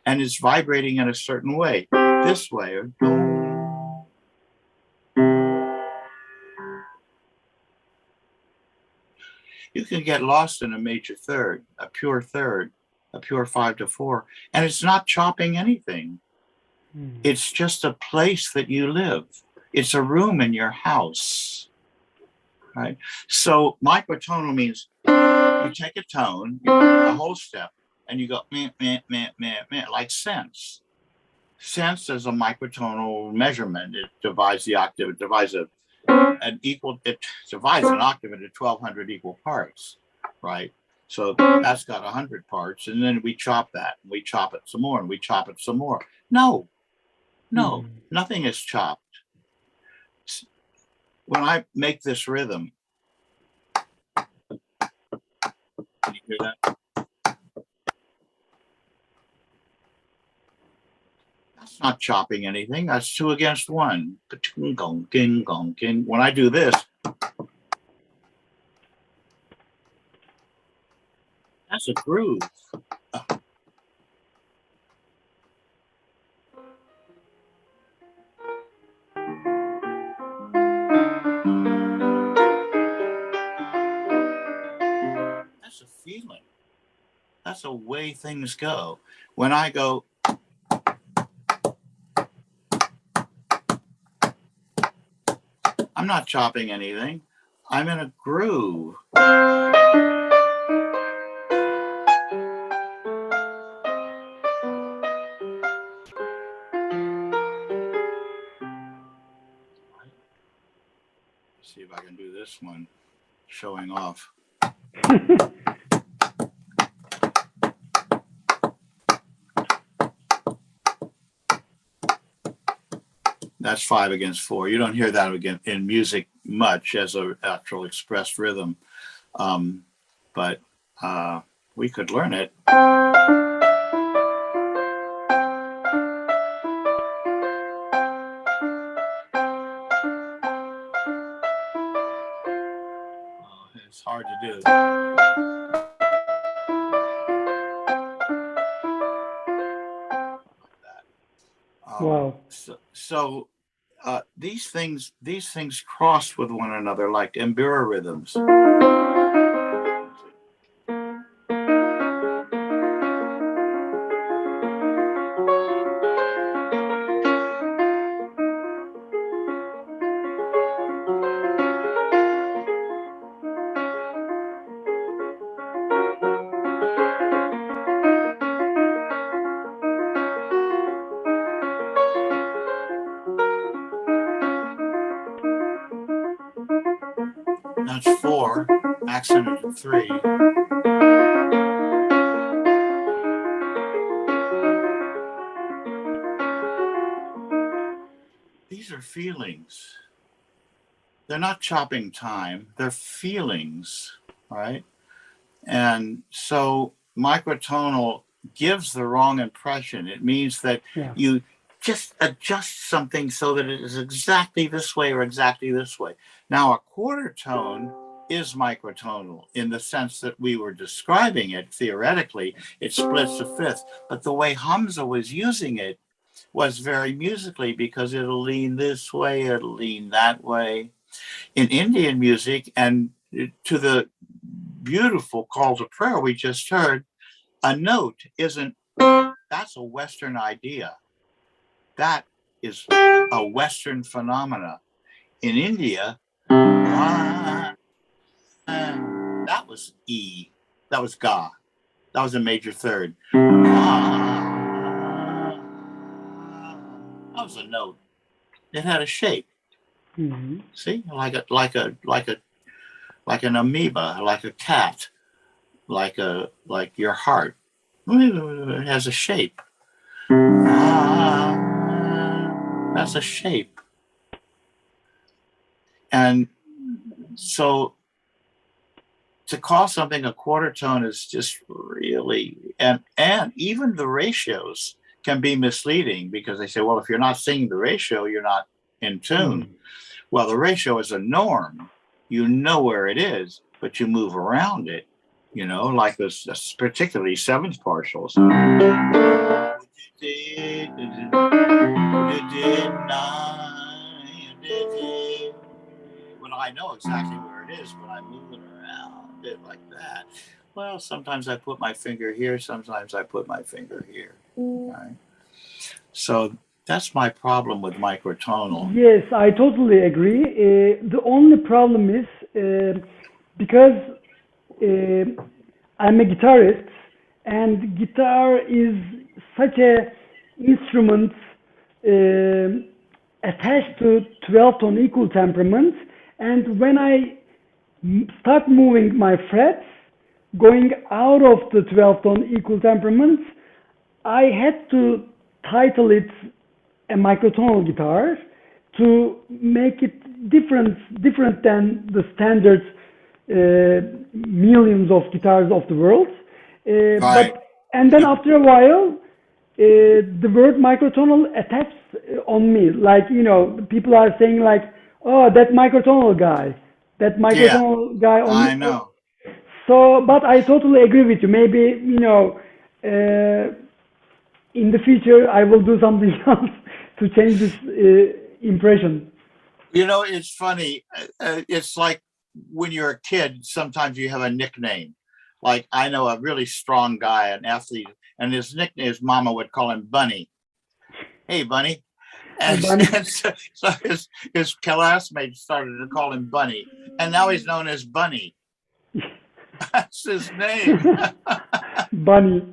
And it's vibrating in a certain way, this way, or you can get lost in a major third, a pure 5/4, and it's not chopping anything. It's just a place that you live. It's a room in your house, right? So microtonal means you take a tone, a whole step, and you go meh, meh, meh, meh, meh, like sense. Sense is a microtonal measurement. It divides the octave. It divides an octave into 1,200 equal parts, right? So that's got 100 parts, and then we chop that, and we chop it some more, and we chop it some more. No, nothing is chopped. When I make this rhythm, can you hear that? That's not chopping anything. That's 2 against 1. When I do this, That's a groove. That's a feeling. That's the way things go. When I go, I'm not chopping anything. I'm in a groove. See if I can do this one, showing off. That's 5 against 4. You don't hear that again in music much as an actual expressed rhythm, but we could learn it. It's hard to do. Wow. So these things cross with one another like Mbira rhythms. That's 4, accented to 3. These are feelings. They're not chopping time, they're feelings, right? And so microtonal gives the wrong impression. It means that you just adjust something so that it is exactly this way or exactly this way. Now, a quarter tone is microtonal in the sense that we were describing it theoretically. It splits a fifth, but the way Hamza was using it was very musically because it'll lean this way, it'll lean that way. In Indian music, and to the beautiful call to prayer we just heard, a note isn't, that's a Western idea. That is a Western phenomena. In India, that was E, that was Ga, that was a major third. That was a note. It had a shape. Mm-hmm. See, like an amoeba, like a cat, like your heart. It has a shape. That's a shape. And so to call something a quarter tone is just really, and even the ratios can be misleading because they say, well, if you're not singing the ratio, you're not in tune. Mm-hmm. Well, the ratio is a norm. You know where it is, but you move around it, you know, like this, particularly seventh partials. When I know exactly where it is, but I'm moving around it like that. Well, sometimes I put my finger here, sometimes I put my finger here. Right? So that's my problem with microtonal. Yes, I totally agree. The only problem is because I'm a guitarist, and guitar is such a instrument attached to 12-tone equal temperament, and when I start moving my frets, going out of the 12-tone equal temperament, I had to title it a microtonal guitar to make it different than the standard millions of guitars of the world. Right. And then after a while, the word microtonal attacks on me. Like, you know, people are saying like, oh, that microtonal guy. That microtonal guy on I know. So, but I totally agree with you. Maybe, in the future, I will do something else to change this impression. It's funny. It's like when you're a kid, sometimes you have a nickname. Like I know a really strong guy, an athlete, and his mama would call him Bunny. Hey, Bunny. And, Bunny. and so his classmates started to call him Bunny. And now he's known as Bunny. That's his name. Bunny.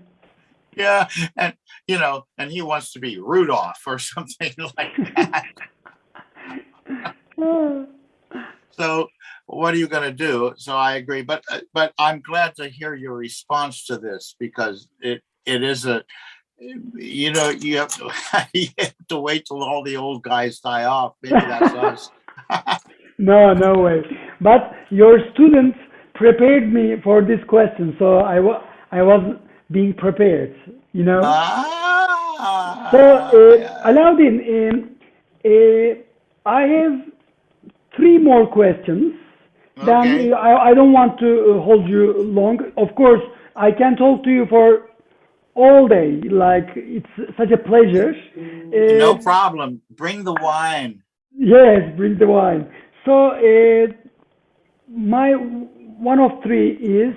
Yeah. And, and he wants to be Rudolph or something like that. So what are you going to do? So I agree. But I'm glad to hear your response to this, because it is you have to, you have to wait till all the old guys die off. Maybe that's us. No way. But your students prepared me for this question, so I was being prepared. So, Yeah. Allaudin, I have three more questions. Okay. Then I don't want to hold you long. Of course, I can talk to you for all day. Like, it's such a pleasure. No problem. Bring the wine. Yes, bring the wine. So, my one of three is,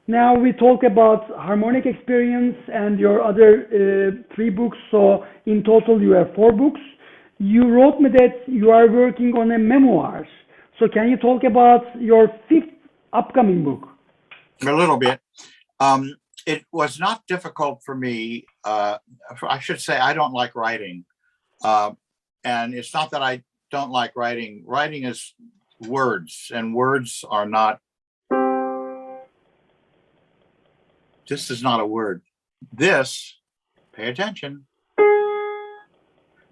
now we talk about harmonic experience and your other three books. So in total, you have four books. You wrote me that you are working on a memoir. So can you talk about your fifth upcoming book? A little bit. It was not difficult for me. I should say I don't like writing. And it's not that I don't like writing. Writing is words, and words are not. This is not a word. This, pay attention.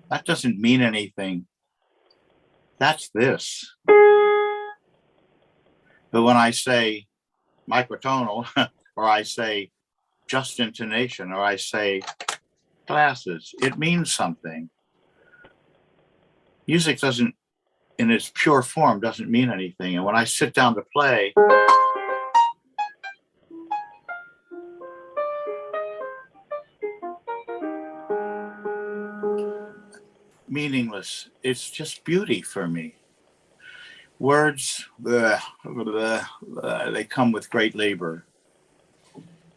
That doesn't mean anything. That's this. But when I say microtonal, or I say just intonation, or I say glasses, it means something. Music doesn't, in its pure form, doesn't mean anything. And when I sit down to play, meaningless. It's just beauty for me. Words, they come with great labor.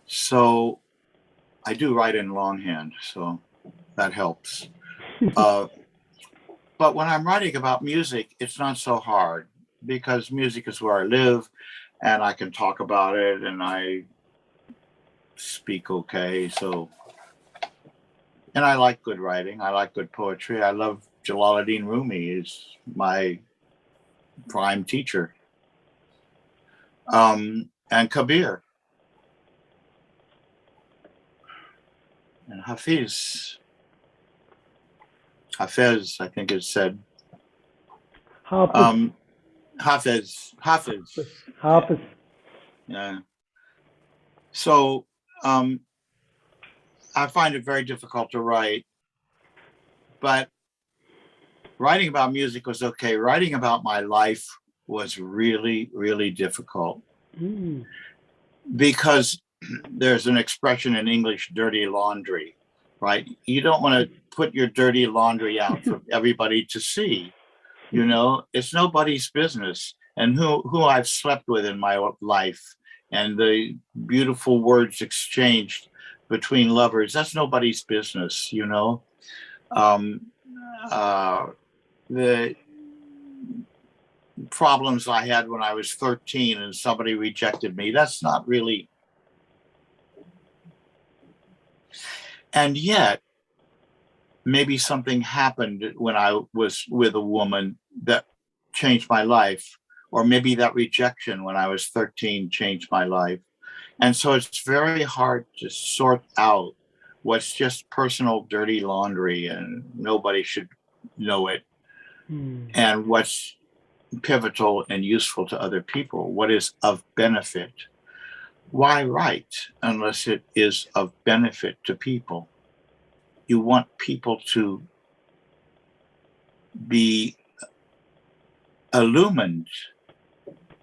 So I do write in longhand, so that helps. But when I'm writing about music, it's not so hard, because music is where I live, and I can talk about it, and I speak okay. So, and I like good writing. I like good poetry. I love Jalaluddin Rumi. Is my prime teacher. And Kabir. And Hafiz, I think it's said. Hafiz. Hafiz. Hafiz. Yeah. So I find it very difficult to write, but writing about music was okay. Writing about my life was really, really difficult. Because there's an expression in English, dirty laundry, right? You don't want to put your dirty laundry out for everybody to see. It's nobody's business. And who I've slept with in my life, and the beautiful words exchanged between lovers, that's nobody's business. The problems I had when I was 13 and somebody rejected me, that's not really. And yet, maybe something happened when I was with a woman that changed my life, or maybe that rejection when I was 13 changed my life. And so it's very hard to sort out what's just personal dirty laundry and nobody should know it, and what's pivotal and useful to other people, what is of benefit. Why write unless it is of benefit to people? You want people to be illumined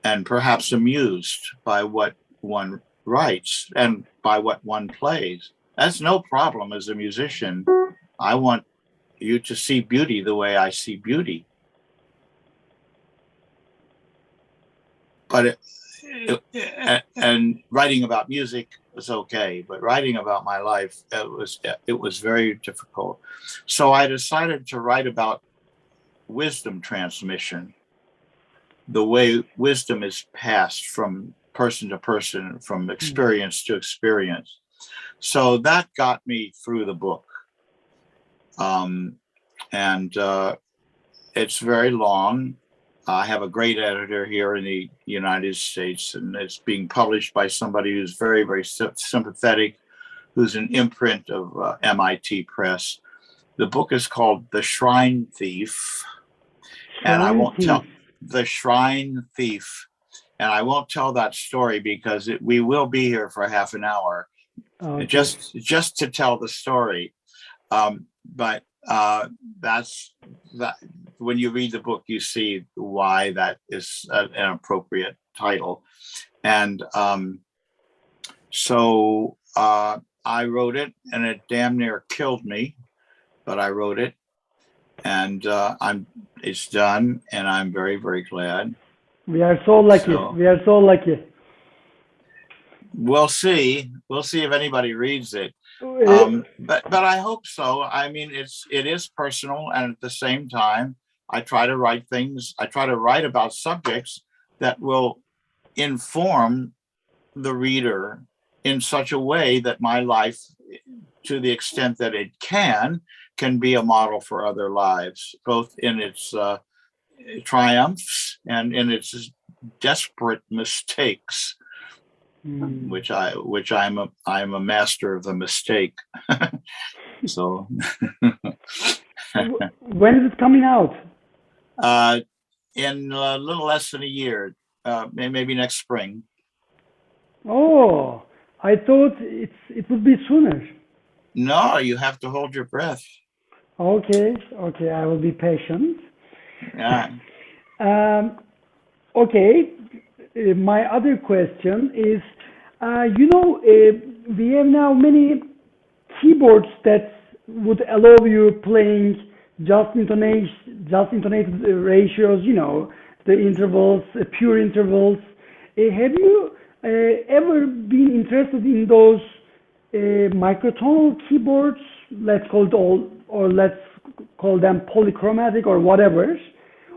and perhaps amused by what one writes and by what one plays. That's no problem as a musician. I want you to see beauty the way I see beauty. But and writing about music was okay, but writing about my life, it was very difficult. So I decided to write about wisdom transmission, the way wisdom is passed from person to person, from experience to experience. So that got me through the book. And it's very long. I have a great editor here in the United States, and it's being published by somebody who's very, very sympathetic, who's an imprint of MIT Press. The book is called The Shrine Thief. And I won't tell The Shrine Thief. And I won't tell that story because we will be here for half an hour, okay, just to tell the story. But that's that. When you read the book, you see why that is an appropriate title. And so I wrote it, and it damn near killed me, but I wrote it, and it's done, and I'm very, very glad. We are so lucky. We are so lucky. We'll see. We'll see if anybody reads it. But I hope so. I mean, it is personal, and at the same time, I try to write things. I try to write about subjects that will inform the reader in such a way that my life, to the extent that it can be a model for other lives, both in its triumphs and in its desperate mistakes. Which I'm a master of the mistake. So when is it coming out? In a little less than a year, maybe next spring. Oh, I thought it would be sooner. No, you have to hold your breath. Okay, I will be patient. Yeah. Okay. My other question is, we have now many keyboards that would allow you playing just intonated ratios, the intervals, pure intervals. Have you ever been interested in those microtonal keyboards? Let's call them polychromatic or whatever,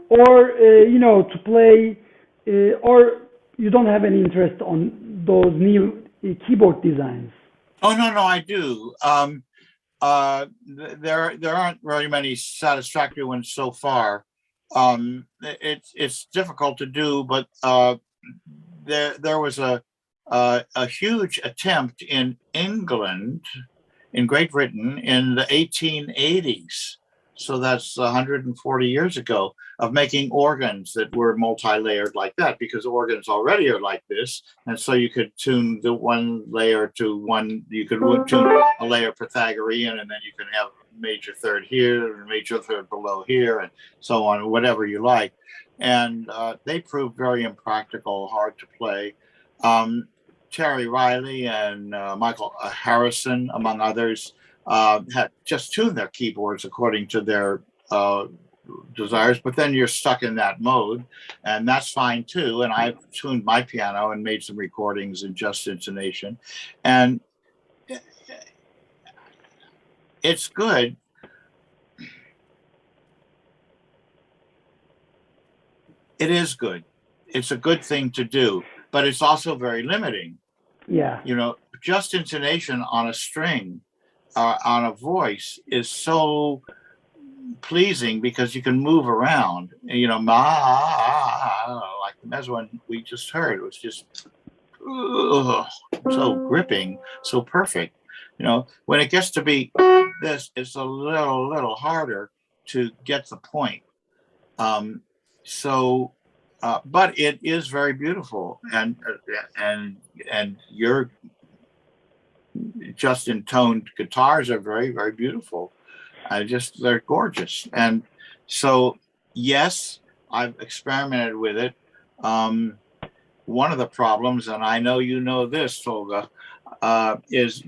or to play, or you don't have any interest on those new keyboard designs? Oh, no, I do. There aren't very many satisfactory ones so far. It's difficult to do, but there was a huge attempt in England, in Great Britain, in the 1880s. So that's 140 years ago, of making organs that were multi-layered like that, because organs already are like this. And so you could tune the one layer to one, you could tune a layer Pythagorean, and then you can have major third here and major third below here, and so on, whatever you like. And they proved very impractical, hard to play. Terry Riley and Michael Harrison, among others, had just tuned their keyboards according to their desires, but then you're stuck in that mode, and that's fine too. And I've tuned my piano and made some recordings in just intonation, and it's good. It is good. It's a good thing to do, but it's also very limiting. Yeah. Just intonation on a string, on a voice, is so pleasing because you can move around. Like the mezzo one we just heard, it was just so gripping, so perfect. When it gets to be this, it's a little harder to get the point. But it is very beautiful, and your just intoned guitars are very, very beautiful. They're gorgeous. And so, yes, I've experimented with it. one of the problems, and I know you know this, Tolga, is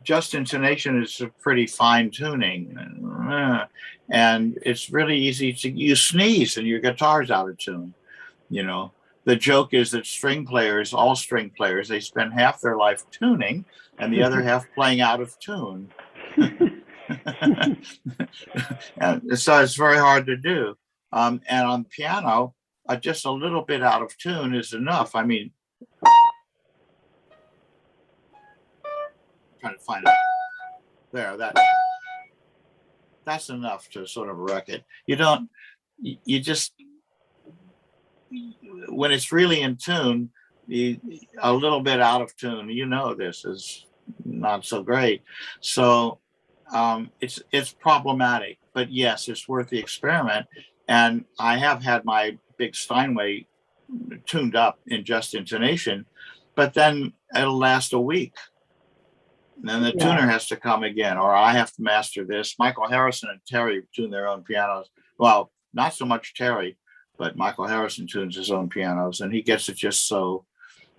just intonation is a pretty fine tuning. And it's really easy to, you sneeze and your guitar's out of tune. You know, the joke is that string players, all string players, they spend half their life tuning and the other half playing out of tune. And so it's very hard to do. And on piano, just a little bit out of tune is enough. I mean, trying to find it. There, that's enough to sort of wreck it. You just, when it's really in tune, a little bit out of tune, you know, this is not so great. So it's problematic, but yes, it's worth the experiment. And I have had my big Steinway tuned up in just intonation, but then it'll last a week. And then the tuner has to come again, or I have to master this. Michael Harrison and Terry tune their own pianos. Well, not so much Terry, but Michael Harrison tunes his own pianos, and he gets it just so,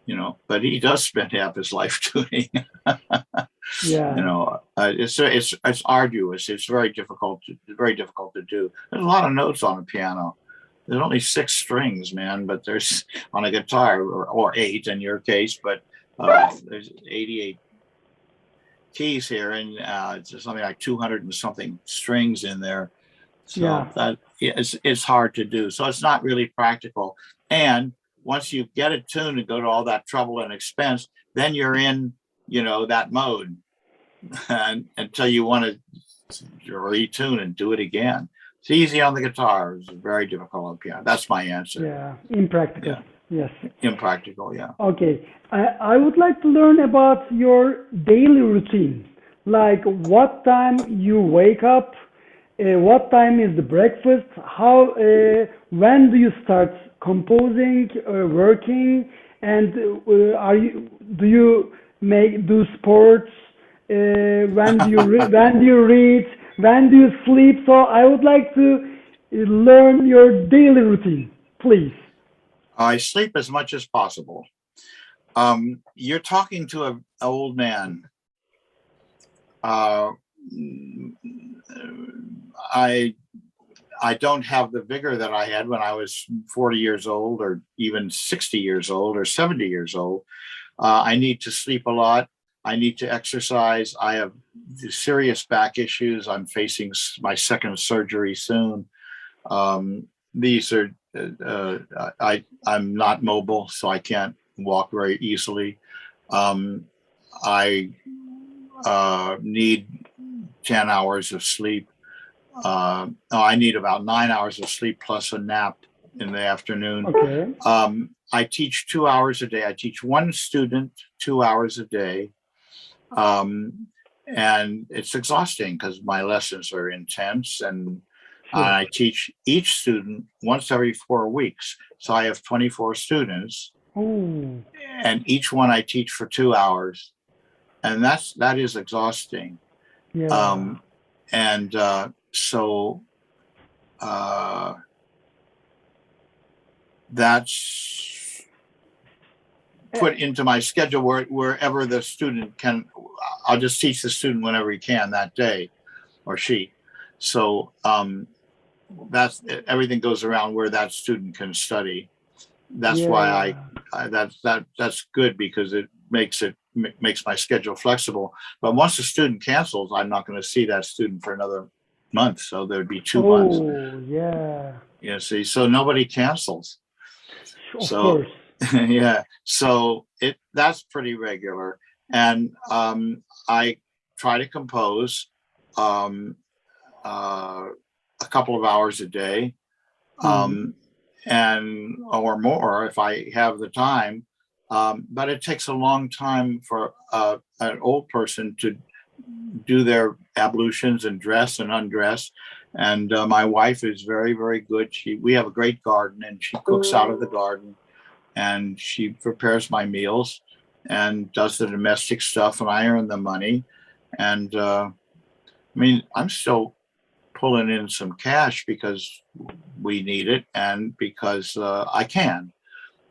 you know, but he does spend half his life tuning. You know, it's arduous. It's very difficult to do. There's a lot of notes on a piano. There's only 6 strings, man, but there's on a guitar, or 8 in your case, but there's 88 keys here, and it's something like 200 and something strings in there. So that it's hard to do. So it's not really practical. And once you get it tuned and go to all that trouble and expense, then you're in, you know, that mode, and until you want to retune and do it again. It's easy on the guitar. It's very difficult on piano. That's my answer. Yeah, impractical. Yeah. Yes. Impractical, yeah. Okay. I would like to learn about your daily routine. Like what time you wake up, what time is the breakfast, how, when do you start composing, working, and do you do sports, when do you when do you read, when do you sleep? So I would like to learn your daily routine, please. I sleep as much as possible. You're talking to an old man. I don't have the vigor that I had when I was 40 years old, or even 60 years old, or 70 years old. I need to sleep a lot. I need to exercise. I have serious back issues. I'm facing my second surgery soon. These are, I'm not mobile, so I can't walk very easily. I need 10 hours of sleep. I need about 9 hours of sleep plus a nap in the afternoon. Okay. I teach 2 hours a day. I teach one student 2 hours a day. And it's exhausting because my lessons are intense, and I teach each student once every 4 weeks. So I have 24 students. Ooh. And each one I teach for 2 hours. And that is exhausting. Yeah. So that's put into my schedule wherever the student can. I'll just teach the student whenever he can that day, or she. So that's everything goes around where that student can study. That's why that's good, because it makes my schedule flexible. But once the student cancels, I'm not going to see that student for another month. So there'd be 2 months. Oh, yeah. You see, so nobody cancels. Of course. Yeah. So that's pretty regular. And I try to compose a couple of hours a day, and or more if I have the time. But it takes a long time for an old person to do their ablutions and dress and undress. And my wife is very, very good. We have a great garden, and she cooks out of the garden, and she prepares my meals and does the domestic stuff, and I earn the money. And I mean, I'm still pulling in some cash because we need it, and because I can.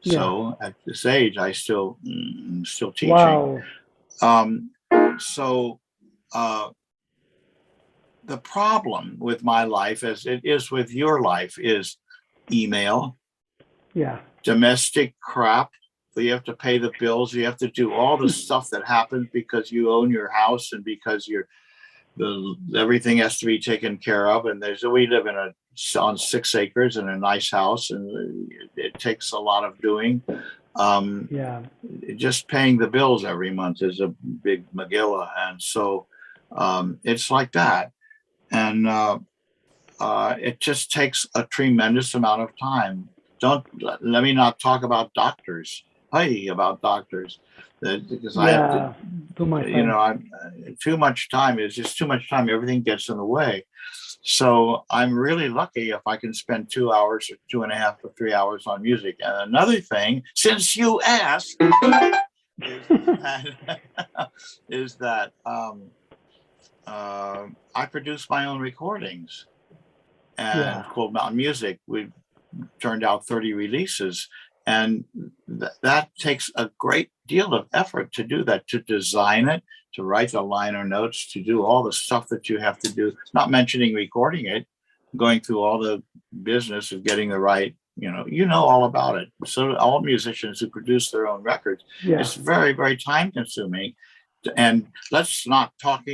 So at this age, I still teaching. Wow. So the problem with my life, as it is with your life, is email, domestic crap. You have to pay the bills. You have to do all the stuff that happens because you own your house and because everything has to be taken care of. And we live on 6 acres in a nice house, and it takes a lot of doing. Just paying the bills every month is a big Megillah, and so it's like that. And it just takes a tremendous amount of time. Let me not talk about doctors. About doctors, because I have to, too much time. Too much time is just too much time. Everything gets in the way. So I'm really lucky if I can spend 2 hours or 2.5 or 3 hours on music. And another thing, since you asked, is that I produce my own recordings, and called Mountain Music. We've turned out 30 releases. And that takes a great deal of effort to do that, to design it, to write the liner notes, to do all the stuff that you have to do, not mentioning recording it, going through all the business of getting the right, all about it. So all musicians who produce their own records, it's very, very time consuming. And let's not talk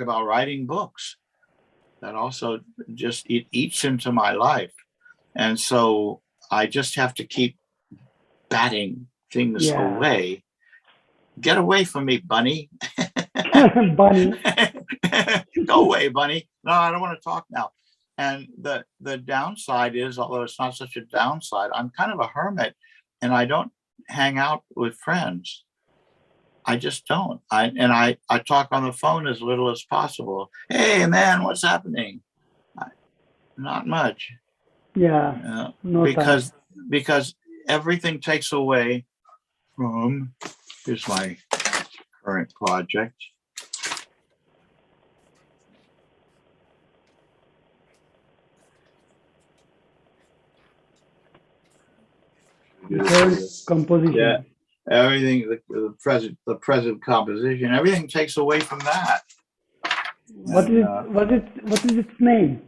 about writing books. That also just, it eats into my life. And so I just have to keep batting things away. Get away from me, Bunny. Bunny. Go away, Bunny. No, I don't want to talk now. And the downside is, although it's not such a downside, I'm kind of a hermit, and I don't hang out with friends. I just don't. I talk on the phone as little as possible. Hey, man, what's happening? Not much. Because everything takes away from, here's my current project. Composition. Everything, the present composition, everything takes away from that. What is its name?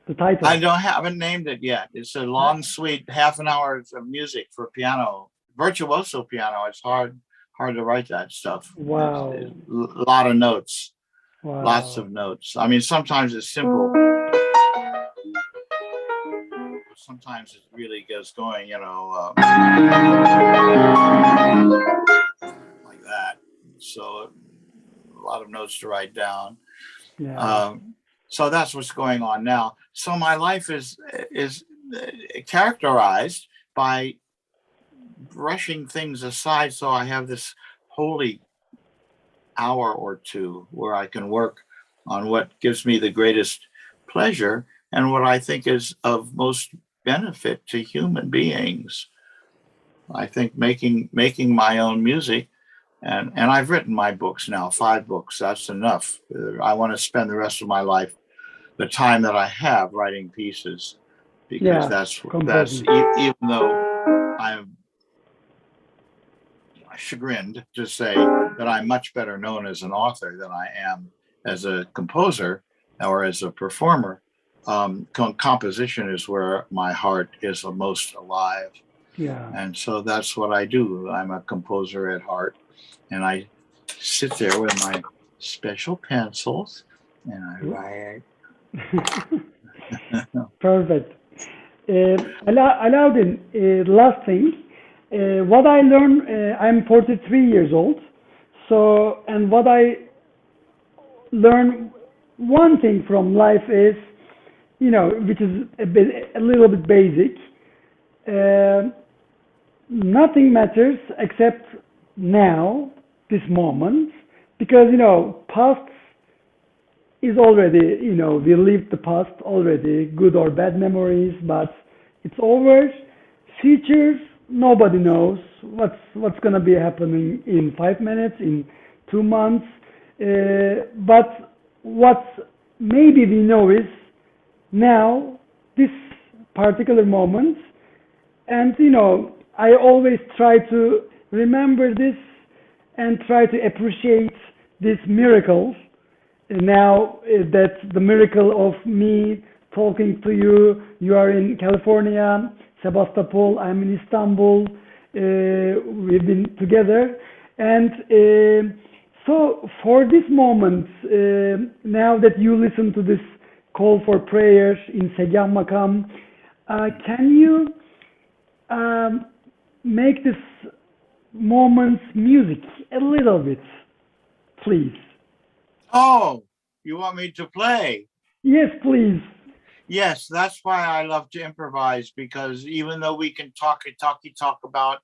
The title? I haven't named it yet. It's a long, sweet half an hour of music for piano, virtuoso piano. It's hard to write that stuff. Wow. It's a lot of notes. Wow. Lots of notes. I mean, sometimes it's simple. Sometimes it really gets going, like that. So a lot of notes to write down. So that's what's going on now. So my life is characterized by brushing things aside, so I have this holy hour or two where I can work on what gives me the greatest pleasure and what I think is of most benefit to human beings. I think making my own music, and I've written my books now, 5 books. That's enough. I want to spend the rest of my life, the time that I have, writing pieces, because that's even though I'm chagrined to say that I'm much better known as an author than I am as a composer or as a performer. Composition is where my heart is the most alive. And so that's what I do. I'm a composer at heart, and I sit there with my special pencils and I write. Perfect. Allaudin, last thing, what I learned, I'm 43 years old, so, and what I learned, one thing from life is, which is a little bit basic, nothing matters except now, this moment, because, past is already, we lived the past already, good or bad memories, but it's over. Future, nobody knows what's going to be happening in 5 minutes, in 2 months, but what maybe we know is now, this particular moment, and I always try to remember this and try to appreciate this miracle. Now that's the miracle of me talking to you. You are in California, Sebastopol. I'm in Istanbul. We've been together, and so for this moment, now that you listen to this call for prayer in Segah Makam, can you make this moment's music a little bit, please? Oh, you want me to play? Yes, please. Yes, that's why I love to improvise, because even though we can talk about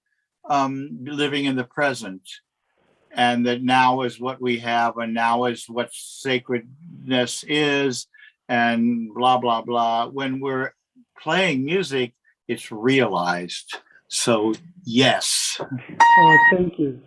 living in the present, and that now is what we have, and now is what sacredness is, and blah, blah, blah. When we're playing music, it's realized. So, yes. Oh, thank you.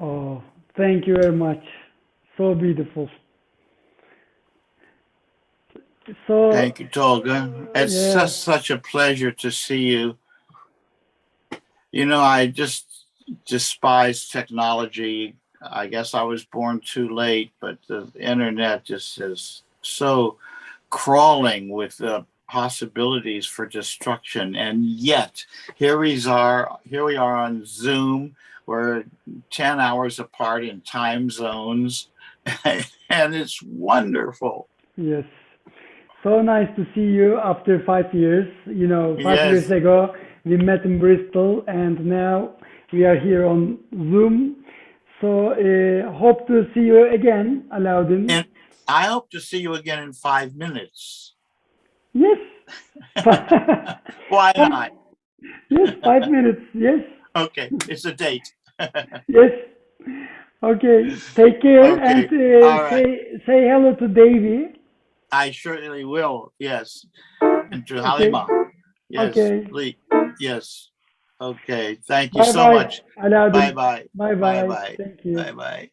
Oh, thank you very much. So beautiful. So, Thank you, Tolga. It's yeah, just such a pleasure to see you. You know, I just despise technology. I guess I was born too late, but the internet just is so crawling with the possibilities for destruction. And yet, here we are on Zoom We're 10 hours apart in time zones, and it's wonderful. Yes. So nice to see you after 5 years. You know, 5 years Yes. ago we met in Bristol, and now we are here on Zoom. So hope to see you again, Allaudin. And I hope to see you again in 5 minutes. Yes. Why not? Yes, 5 minutes. Yes. Okay, it's a date. Yes. Okay. Take care and Okay, all right. say hello to Davy. I certainly will. Yes. And to Okay. Halima. Yes. Okay. Yes. Okay. Thank you Bye so bye, much. Allaudin. Bye bye. Bye Bye bye. bye. Thank you. Bye bye.